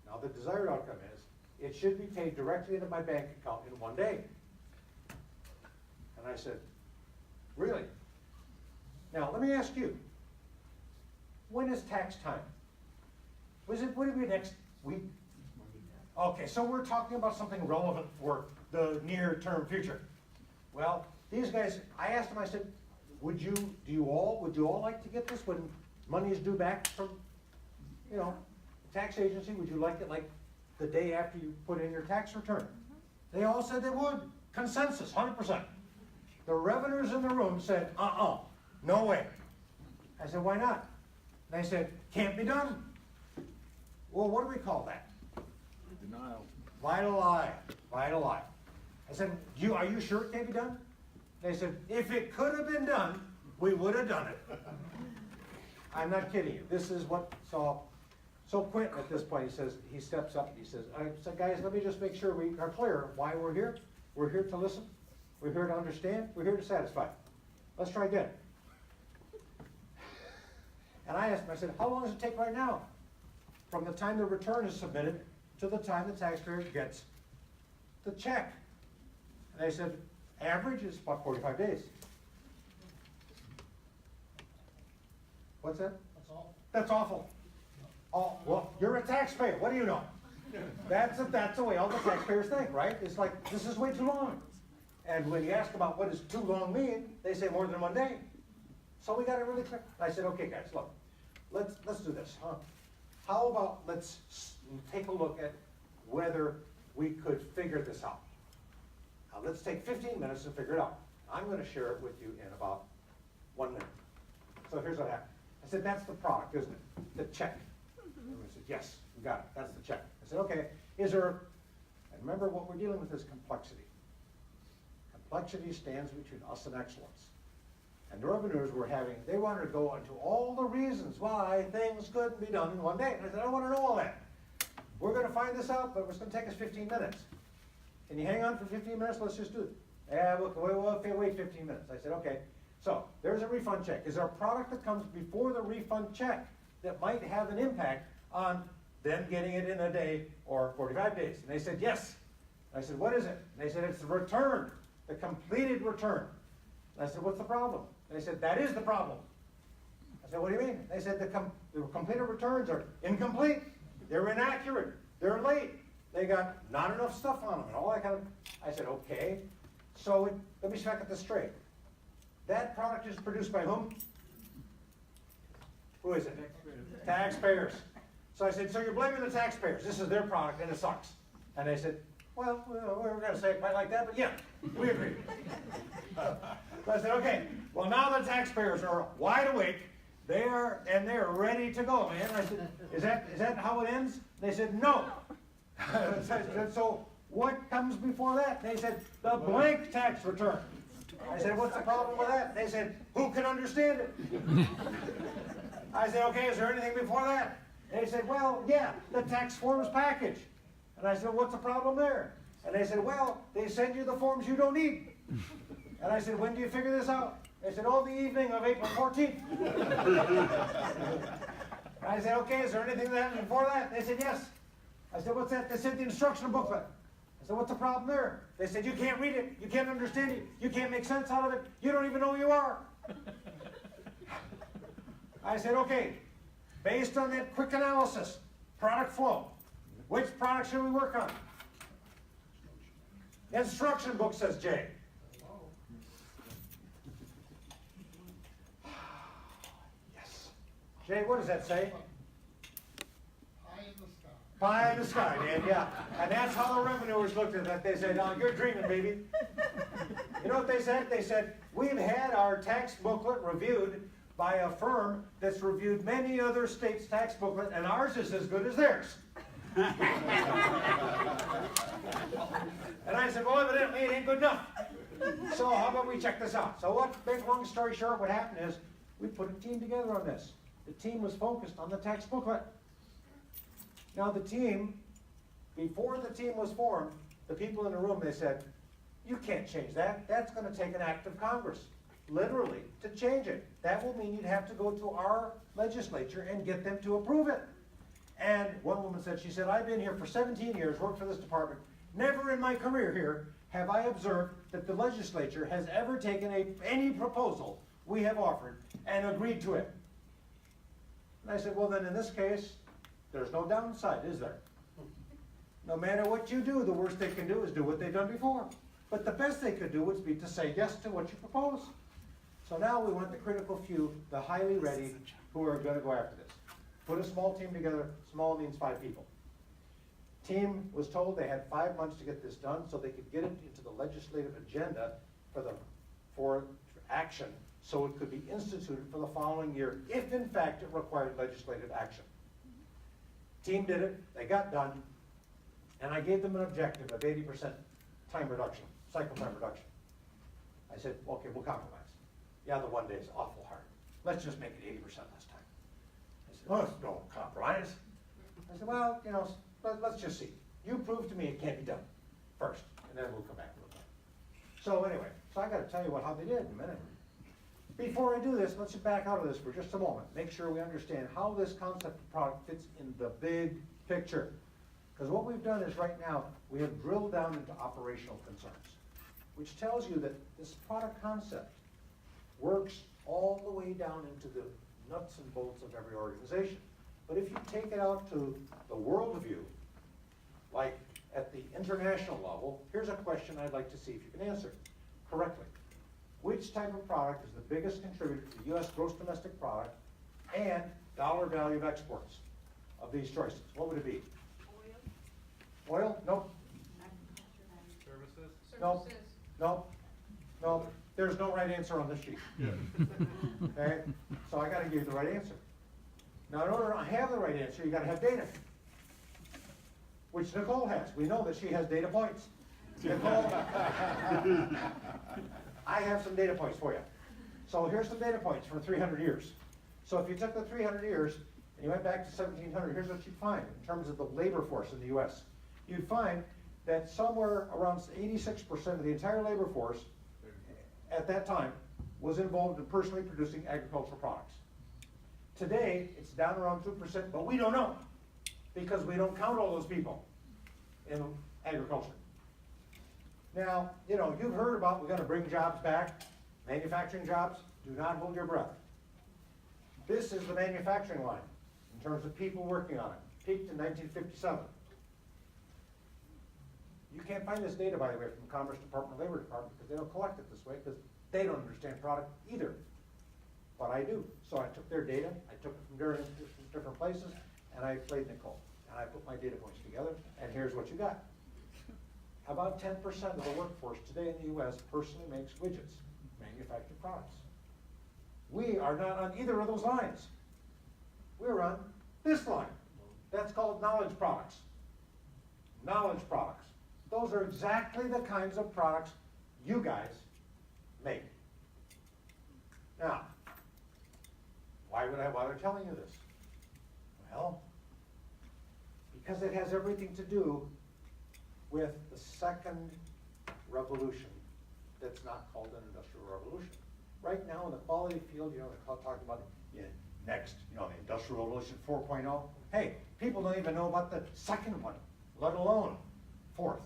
Now the desired outcome is, it should be paid directly into my bank account in 1 day. And I said, really? Now let me ask you, when is tax time? Would it be next week? Okay, so we're talking about something relevant for the near-term future. Well, these guys, I asked them, I said, would you all like to get this when money is due back from, you know, the tax agency? Would you like it like the day after you put in your tax return? They all said they would. Consensus, 100%. The revenues in the room said, no way. I said, why not? They said, can't be done. Well, what do we call that? Denial. Vital lie. Vital lie. I said, are you sure it can't be done? They said, if it could have been done, we would have done it. I'm not kidding you. This is what, so Quentin at this point, he steps up and he says, guys, let me just make sure we are clear why we're here. We're here to listen. We're here to understand. We're here to satisfy. Let's try again. And I asked him, I said, how long does it take right now? From the time the return is submitted to the time the taxpayer gets the check. And they said, average is about 45 days. What's that? That's all. That's awful. Oh, well, you're a taxpayer. What do you know? That's the way all the taxpayers think, right? It's like, this is way too long. And when you ask about what does too long mean, they say more than 1 day. So we got it really clear. I said, okay, guys, look, let's do this, huh? How about let's take a look at whether we could figure this out. Now, let's take 15 minutes and figure it out. I'm going to share it with you in about 1 minute. So here's what happened. I said, that's the product, isn't it? The check. Everyone said, yes, we got it. That's the check. I said, okay, and remember what we're dealing with is complexity. Complexity stands between us and excellence. And the revenuers they wanted to go into all the reasons why things couldn't be done in 1 day. And I said, I don't want to know all that. We're going to find this out, but it's going to take us 15 minutes. Can you hang on for 15 minutes? Let's just do it. Yeah, we'll wait 15 minutes. I said, okay. So there's a refund check. Is there a product that comes before the refund check that might have an impact on them getting it in a day or 45 days? And they said, yes. I said, what is it? And they said, it's the return, the completed return. And I said, what's the problem? And they said, that is the problem. I said, what do you mean? They said, the completed returns are incomplete. They're inaccurate. They're late. They got not enough stuff on them and all that kind of. I said, okay. So let me just get this straight. That product is produced by whom? Who is it? Taxpayers. So I said, so you're blaming the taxpayers. This is their product and it sucks. And they said, well, we were going to say it quite like that, but yeah, we agree. So I said, okay, well now the taxpayers are wide awake. They're ready to go, man. I said, is that how it ends? They said, no. I said, so what comes before that? They said, the blank tax return. I said, what's the problem with that? They said, who can understand it? I said, okay, is there anything before that? They said, well, yeah, the tax forms package. And I said, what's the problem there? And they said, well, they send you the forms you don't need. And I said, when do you figure this out? They said, oh, the evening of April 14th. I said, okay, is there anything that happened before that? They said, yes. I said, what's that? They sent the instructional booklet. I said, what's the problem there? They said, you can't read it. You can't understand it. You can't make sense out of it. You don't even know who you are. I said, okay, based on that quick analysis, product flow, which product should we work on? Instruction book, says Jay. Yes. Jay, what does that say? Pie in the sky, man, yeah. And that's how the revenuers looked at that. They said, oh, you're dreaming, baby. You know what they said? They said, we've had our tax booklet reviewed by a firm that's reviewed many other states' tax booklet, and ours is as good as theirs. And I said, well, evidently it ain't good enough. So how about we check this out? So what, big long story short, what happened is we put a team together on this. The team was focused on the tax booklet. Now the team, before the team was formed, the people in the room, they said, you can't change that. That's going to take an act of Congress, literally, to change it. That will mean you'd have to go to our legislature and get them to approve it. And one woman said, she said, I've been here for 17 years, worked for this department. Never in my career here have I observed that the legislature has ever taken any proposal we have offered and agreed to it. And I said, well then in this case, there's no downside, is there? No matter what you do, the worst they can do is do what they've done before. But the best they could do would be to say yes to what you propose. So now we want the critical few, the highly ready, who are going to go after this. Put a small team together. Small means 5 people. Team was told they had 5 months to get this done so they could get it into the legislative agenda for the for action, so it could be instituted for the following year, if in fact it required legislative action. Team did it, they got done, and I gave them an objective of 80% time reduction, cycle time reduction. I said, okay, we'll compromise. Yeah, the 1 day is awful hard. Let's just make it 80% less time. I said, well, no compromise. I said, well, you know, let's just see. You prove to me it can't be done first, and then we'll come back and look at it. So anyway, so I gotta tell you how they did in a minute. Before I do this, let's just back out of this for just a moment. Make sure we understand how this concept of product fits in the big picture. Because what we've done is right now, we have drilled down into operational concerns, which tells you that this product concept works all the way down into the nuts and bolts of every organization. But if you take it out to the world view, like at the international level, here's a question I'd like to see if you can answer correctly. Which type of product is the biggest contributor to the US gross domestic product and dollar value of exports of these choices? What would it be? Oil? Oil? Nope. Services? Nope. Nope. Nope. There's no right answer on this sheet. Okay? So I gotta give you the right answer. Now in order to have the right answer, you gotta have data. Which Nicole has. We know that she has data points. Nicole, I have some data points for you. So here's some data points for 300 years. So if you took the 300 years and you went back to 1700, here's what you'd find in terms of the labor force in the US. You'd find that somewhere around 86% of the entire labor force at that time was involved in personally producing agricultural products. Today, it's down around 2%, but we don't know because we don't count all those people in agriculture. Now, you know, you've heard about we're going to bring jobs back, manufacturing jobs. Do not hold your breath. This is the manufacturing line in terms of people working on it. Peaked in 1957. You can't find this data, by the way, from the Commerce Department, Labor Department, because they don't collect it this way, because they don't understand product either. But I do. So I took their data, I took it from different places, and I played Nicole. And I put my data points together, and here's what you got. About 10% of the workforce today in the US personally makes widgets, manufactured products. We are not on either of those lines. We're on this line. That's called knowledge products. Knowledge products. Those are exactly the kinds of products you guys make. Now, why would I bother telling you this? Well, because it has everything to do with the second revolution that's not called an industrial revolution. Right now in the quality field, you know, they're talking about next, you know, the industrial revolution 4.0. Hey, people don't even know about the second one, let alone fourth.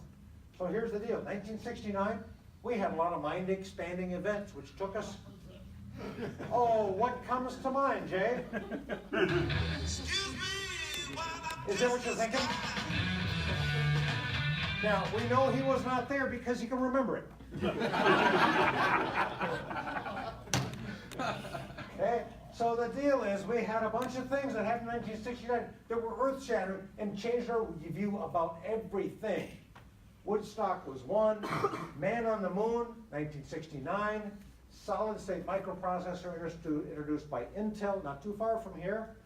So here's the deal, 1969, we had a lot of mind-expanding events which took us, oh, what comes to mind, Jay? Is that what you're thinking? Now, we know he was not there because he can remember it. Okay? So the deal is we had a bunch of things that happened in 1969 that were earth-shattering and changed our view about everything. Woodstock was one, Man on the Moon, 1969, solid-state microprocessor introduced by Intel, not too far from here.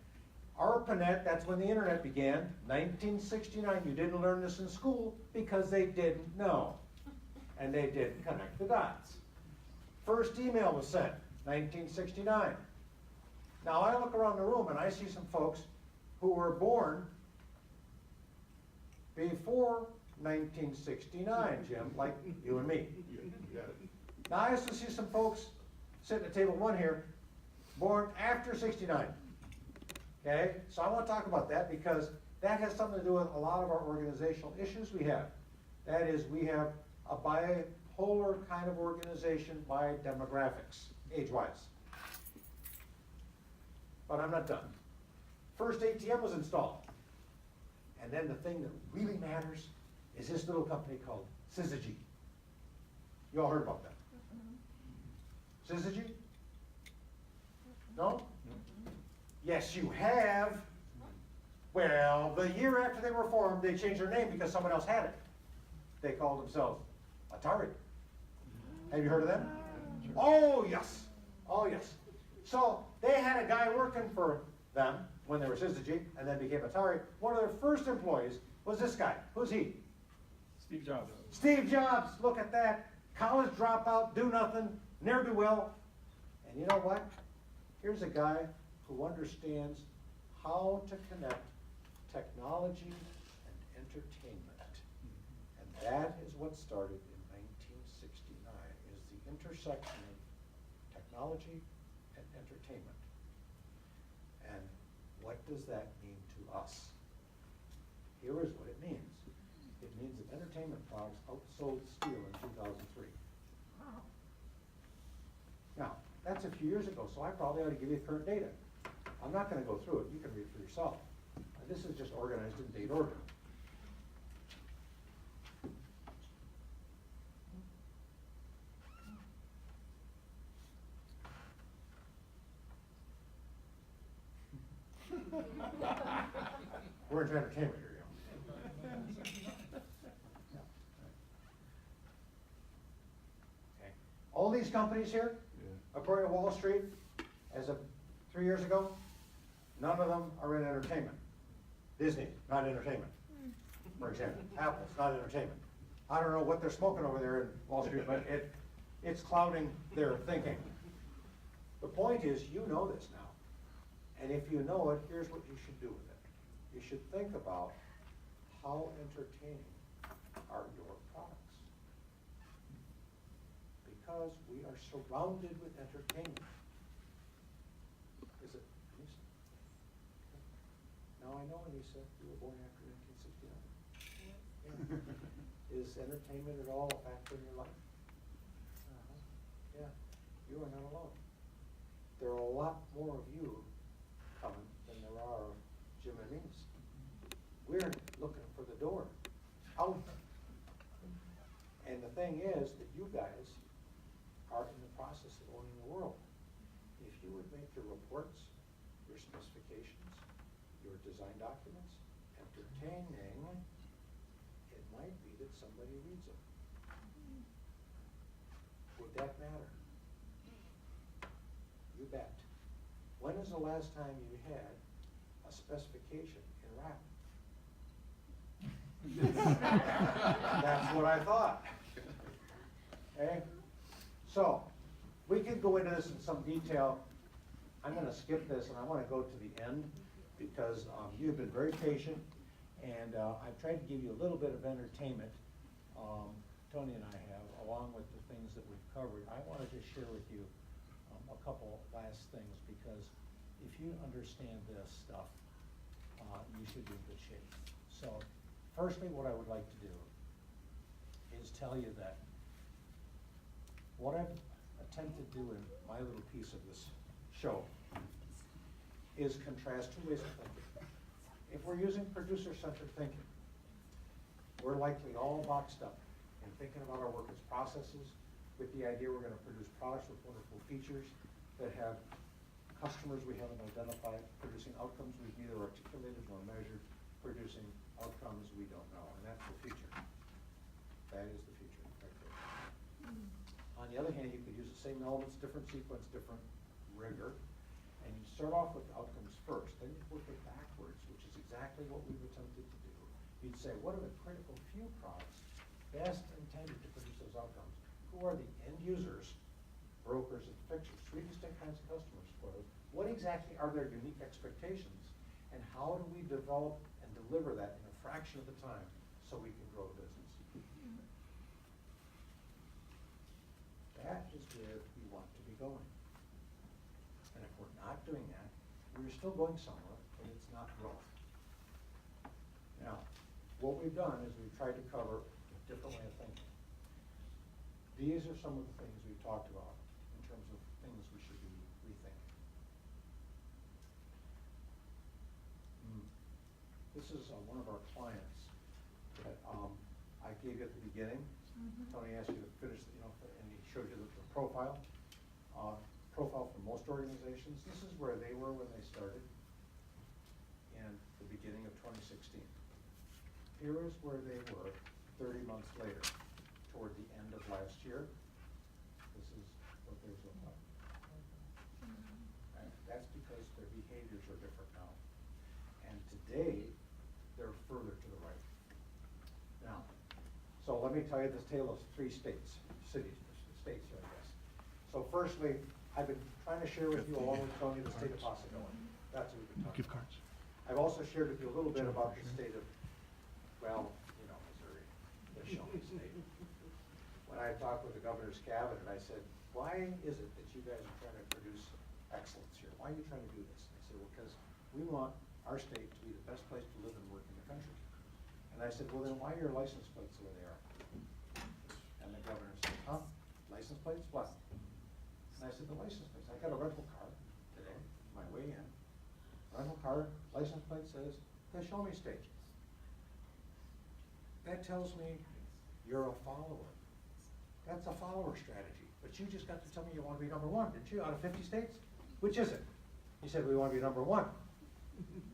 ARPANET, that's when the internet began, 1969. You didn't learn this in school because they didn't know. And they didn't connect the dots. First email was sent, 1969. Now I look around the room and I see some folks who were born before 1969, Jim, like you and me. Now I also see some folks sitting at table one here, born after 69. Okay, so I want to talk about that because that has something to do with a lot of our organizational issues we have. That is, we have a bipolar kind of organization by demographics, age-wise. But I'm not done. First ATM was installed. And then the thing that really matters is this little company called Syzygy. You all heard about that? Syzygy? No? Yes, you have. Well, the year after they were formed, they changed their name because someone else had it. They called themselves Atari. Have you heard of them? Oh, yes. Oh, yes. So they had a guy working for them when they were Syzygy and then became Atari. One of their first employees was this guy. Who's he? Steve Jobs. Steve Jobs. Look at that. College dropout, do nothing, ne'er do well. And you know what? Here's a guy who understands how to connect technology and entertainment. And that is what started in 1969, is the intersection of technology and entertainment. And what does that mean to us? Here is what it means. It means that entertainment products outsold steel in 2003. Wow. Now, that's a few years ago, so I probably ought to give you current data. I'm not going to go through it. You can read it for yourself. This is just organized in date order. We're into entertainment here, you know. Yeah. Okay. All these companies here, according to Wall Street, as of 3 years ago, none of them are in entertainment. Disney, not entertainment, for example. Apple's not entertainment. I don't know what they're smoking over there in Wall Street, but it's clouding their thinking. The point is, you know this now. And if you know it, here's what you should do with it. You should think about how entertaining are your products. Because we are surrounded with entertainment. Is it, Anissa? Now I know, Anissa, you were born after 1969. Yeah. Is entertainment at all a factor in your life? Yeah, you are not alone. There are a lot more of you coming than there are of Jim and me's. We're looking for the door out. And the thing is that you guys are in the process of owning the world. If you would make your reports, your specifications, your design documents entertaining, it might be that somebody reads them. Would that matter? You bet. When is the last time you had a specification in rap? That's what I thought. Okay? So, we could go into this in some detail. I'm going to skip this and I want to go to the end because you've been very patient and I've tried to give you a little bit of entertainment. Tony and I have, along with the things that we've covered. I want to just share with you a couple last things because if you understand this stuff, you should be in good shape. So, firstly, what I would like to do is tell you that what I've attempted to do in my little piece of this show is contrast two ways of thinking. If we're using producer-centered thinking, we're likely all boxed up in thinking about our work as processes with the idea we're going to produce products with wonderful features that have customers we haven't identified, producing outcomes we've neither articulated nor measured, producing outcomes we don't know. And that's the future. That is the future right there. On the other hand, you could use the same elements, different sequence, different rigor, and you start off with the outcomes first. Then you work it backwards, which is exactly what we've attempted to do. You'd say, what are the critical few products best intended to produce those outcomes? Who are the end users, brokers, and fixers? Three distinct kinds of customers for those. What exactly are their unique expectations? And how do we develop and deliver that in a fraction of the time so we can grow the business? That is where we want to be going. And if we're not doing that, we're still going somewhere, but it's not growth. Now, what we've done is we've tried to cover a different way of thinking. These are some of the things we've talked about in terms of things we should be rethinking. This is one of our clients that I gave you at the beginning. Tony asked you to finish, and he showed you the profile. Profile for most organizations. This is where they were when they started in the beginning of 2016. Here is where they were 30 months later, toward the end of last year. This is what they behaviors are different now. And today, they're further to the right. Now, so let me tell you this tale of three states here, I guess. So firstly, I've been trying to share with you, along with Tony, the state of possibility. That's what we've been talking about. I've also shared with you a little bit about the state of, well, you know, Missouri, the show-me state. When I talked with the governor's cabinet, I said, why is it that you guys are trying to produce excellence here? Why are you trying to do this? And they said, well, because we want our state to be the best place to live and work in the country. And I said, well, then why are your license plates the way they are? And the governor said, huh? License plates? What? And I said, the license plates. I got a rental car today, my way in. Rental car, license plate says, the show-me state. That tells me you're a follower. That's a follower strategy. But you just got to tell me you want to be number one, didn't you, out of 50 states? Which is it? He said, we want to be number one.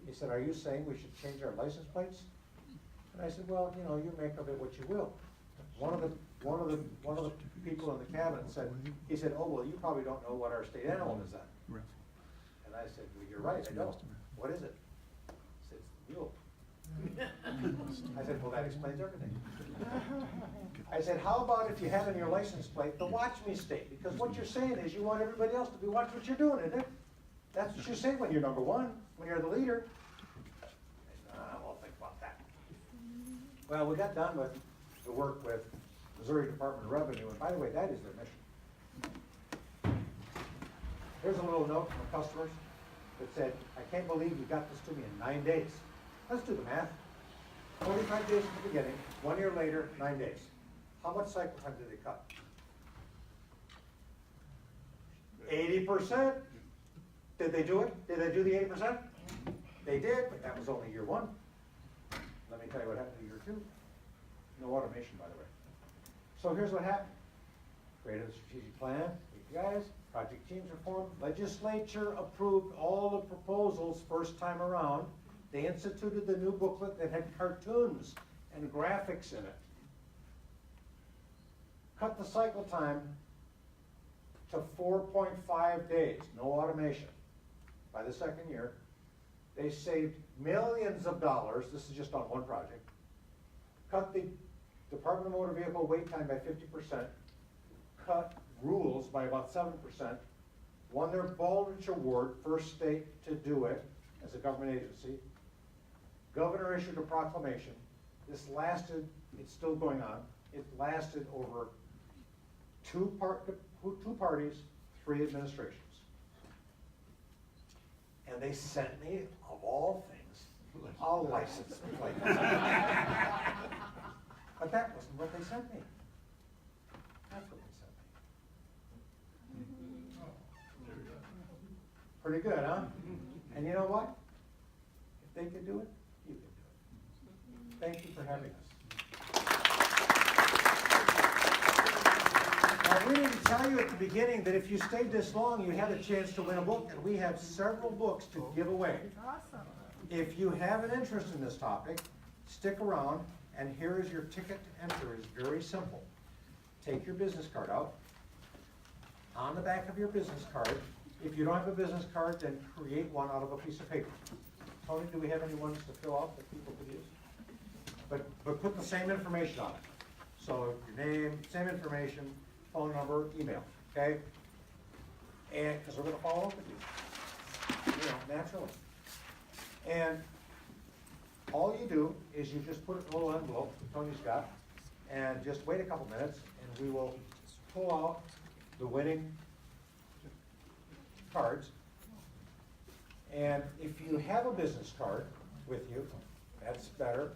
He said, are you saying we should change our license plates? And I said, well, you know, you make of it what you will. One of the people in the cabinet said, he said, oh, well, you probably don't know what our state animal is then. And I said, well, you're right, I don't. What is it? He said, it's the mule. I said, well, that explains everything. I said, how about if you have in your license plate the watch me state? Because what you're saying is you want everybody else to be watch what you're doing, isn't it? That's what you say when you're number one, when you're the leader. I said, I won't think about that. Well, we got done with the work with Missouri Department of Revenue, and by the way, that is their mission. Here's a little note from customers that said, I can't believe you got this to me in 9 days. Let's do the math. 45 days at the beginning, 1 year later, 9 days. How much cycle time did they cut? 80%. Did they do it? Did they do the 80%? They did, but that was only year one. Let me tell you what happened to year two. No automation, by the way. So here's what happened. Created a strategic plan, KPIs, project teams were formed, legislature approved all the proposals first time around. They instituted the new booklet that had cartoons and graphics in it. Cut the cycle time to 4.5 days, no automation. By the second year, they saved millions of dollars. This is just on one project. Cut the Department of Motor Vehicle wait time by 50%. Cut rules by about 7%. Won their Baldrige Award, first state to do it as a government agency. Governor issued a proclamation. This lasted, it's still going on, it lasted over two parties, 3 administrations. And they sent me, of all things, a license plate. But that wasn't what they sent me. That's what they sent me. Pretty good, huh? And you know what? If they could do it, you can do it. Thank you for having us. Now, we didn't tell you at the beginning that if you stayed this long, you had a chance to win a book, and we have several books to give away. Awesome. If you have an interest in this topic, stick around, and here is your ticket to enter. It's very simple. Take your business card out. On the back of your business card, if you don't have a business card, then create one out of a piece of paper. Tony, do we have any ones to fill out that people could use? But put the same information on it. So your name, same information, phone number, email, okay? And, because we're gonna follow up with you, naturally. And all you do is you just put it in a little envelope that Tony's got, and just wait a couple minutes, and we will pull out the winning cards. And if you have a business card with you, that's better.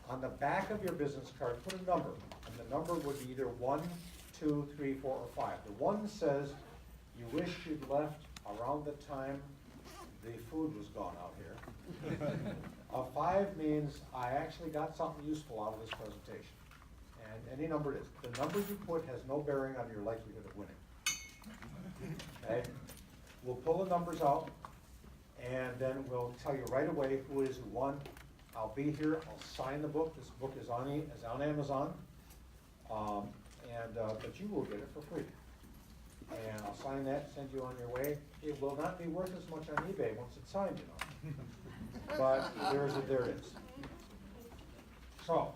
On the back of your business card, put a number, and the number would be either 1, 2, 3, 4, or 5. The 1 says you wish you'd left around the time the food was gone out here. A 5 means I actually got something useful out of this presentation. And any number it is. The number you put has no bearing on your likelihood of winning. Okay? We'll pull the numbers out, and then we'll tell you right away who it is who won. I'll be here, I'll sign the book. This book is on Amazon. But you will get it for free. and I'll sign that, send you on your way. It will not be worth as much on eBay once it's signed, you know. But there it is. So,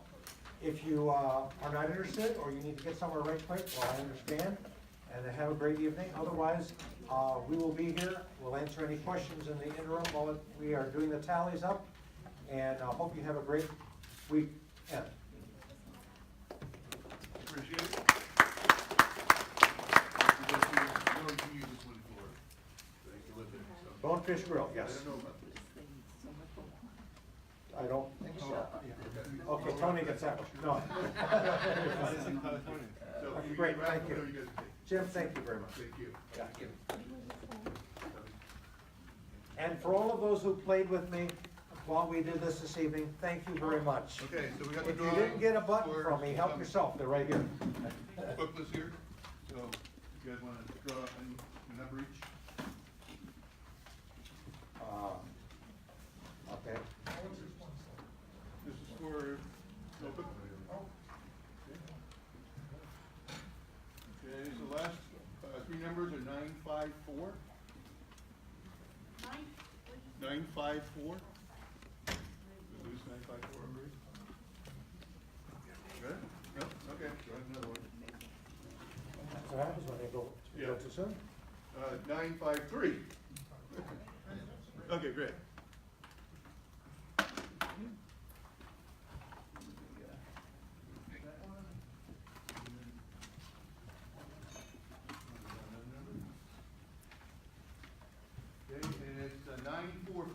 if you are not interested, or you need to get somewhere right quick, well, I understand, and have a great evening. Otherwise, we will be here. We'll answer any questions in the interim while we are doing the tallies up, and I hope you have a great weekend. Appreciate it. Bonefish Grill, yes. I don't know about this. I don't think so. Okay, Tony gets that one. No. So, Great, thank whatever you. guys think. Jim, thank you very much. Thank you. Thank you. And for all of those who played with me while we did this evening, thank you very much. Okay, so we got the If you didn't get a button drawings from me, help for yourself, they're right here. booklets here. So, you guys wanna draw a number each? Okay. This is for notebook. Okay, so the last three numbers are 954. 954. Lose 954 over here. Good? No? Okay, go ahead, another one. That's what happens when they go too soon. 953. Okay, great. Okay, and it's 944.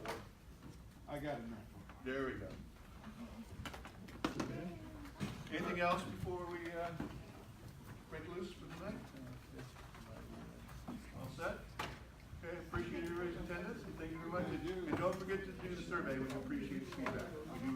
I got it now. There we go. Anything else before we break loose for tonight? All set? Okay, appreciate everybody's attendance, and thank you very much. And don't forget to do the survey, we appreciate the feedback. We do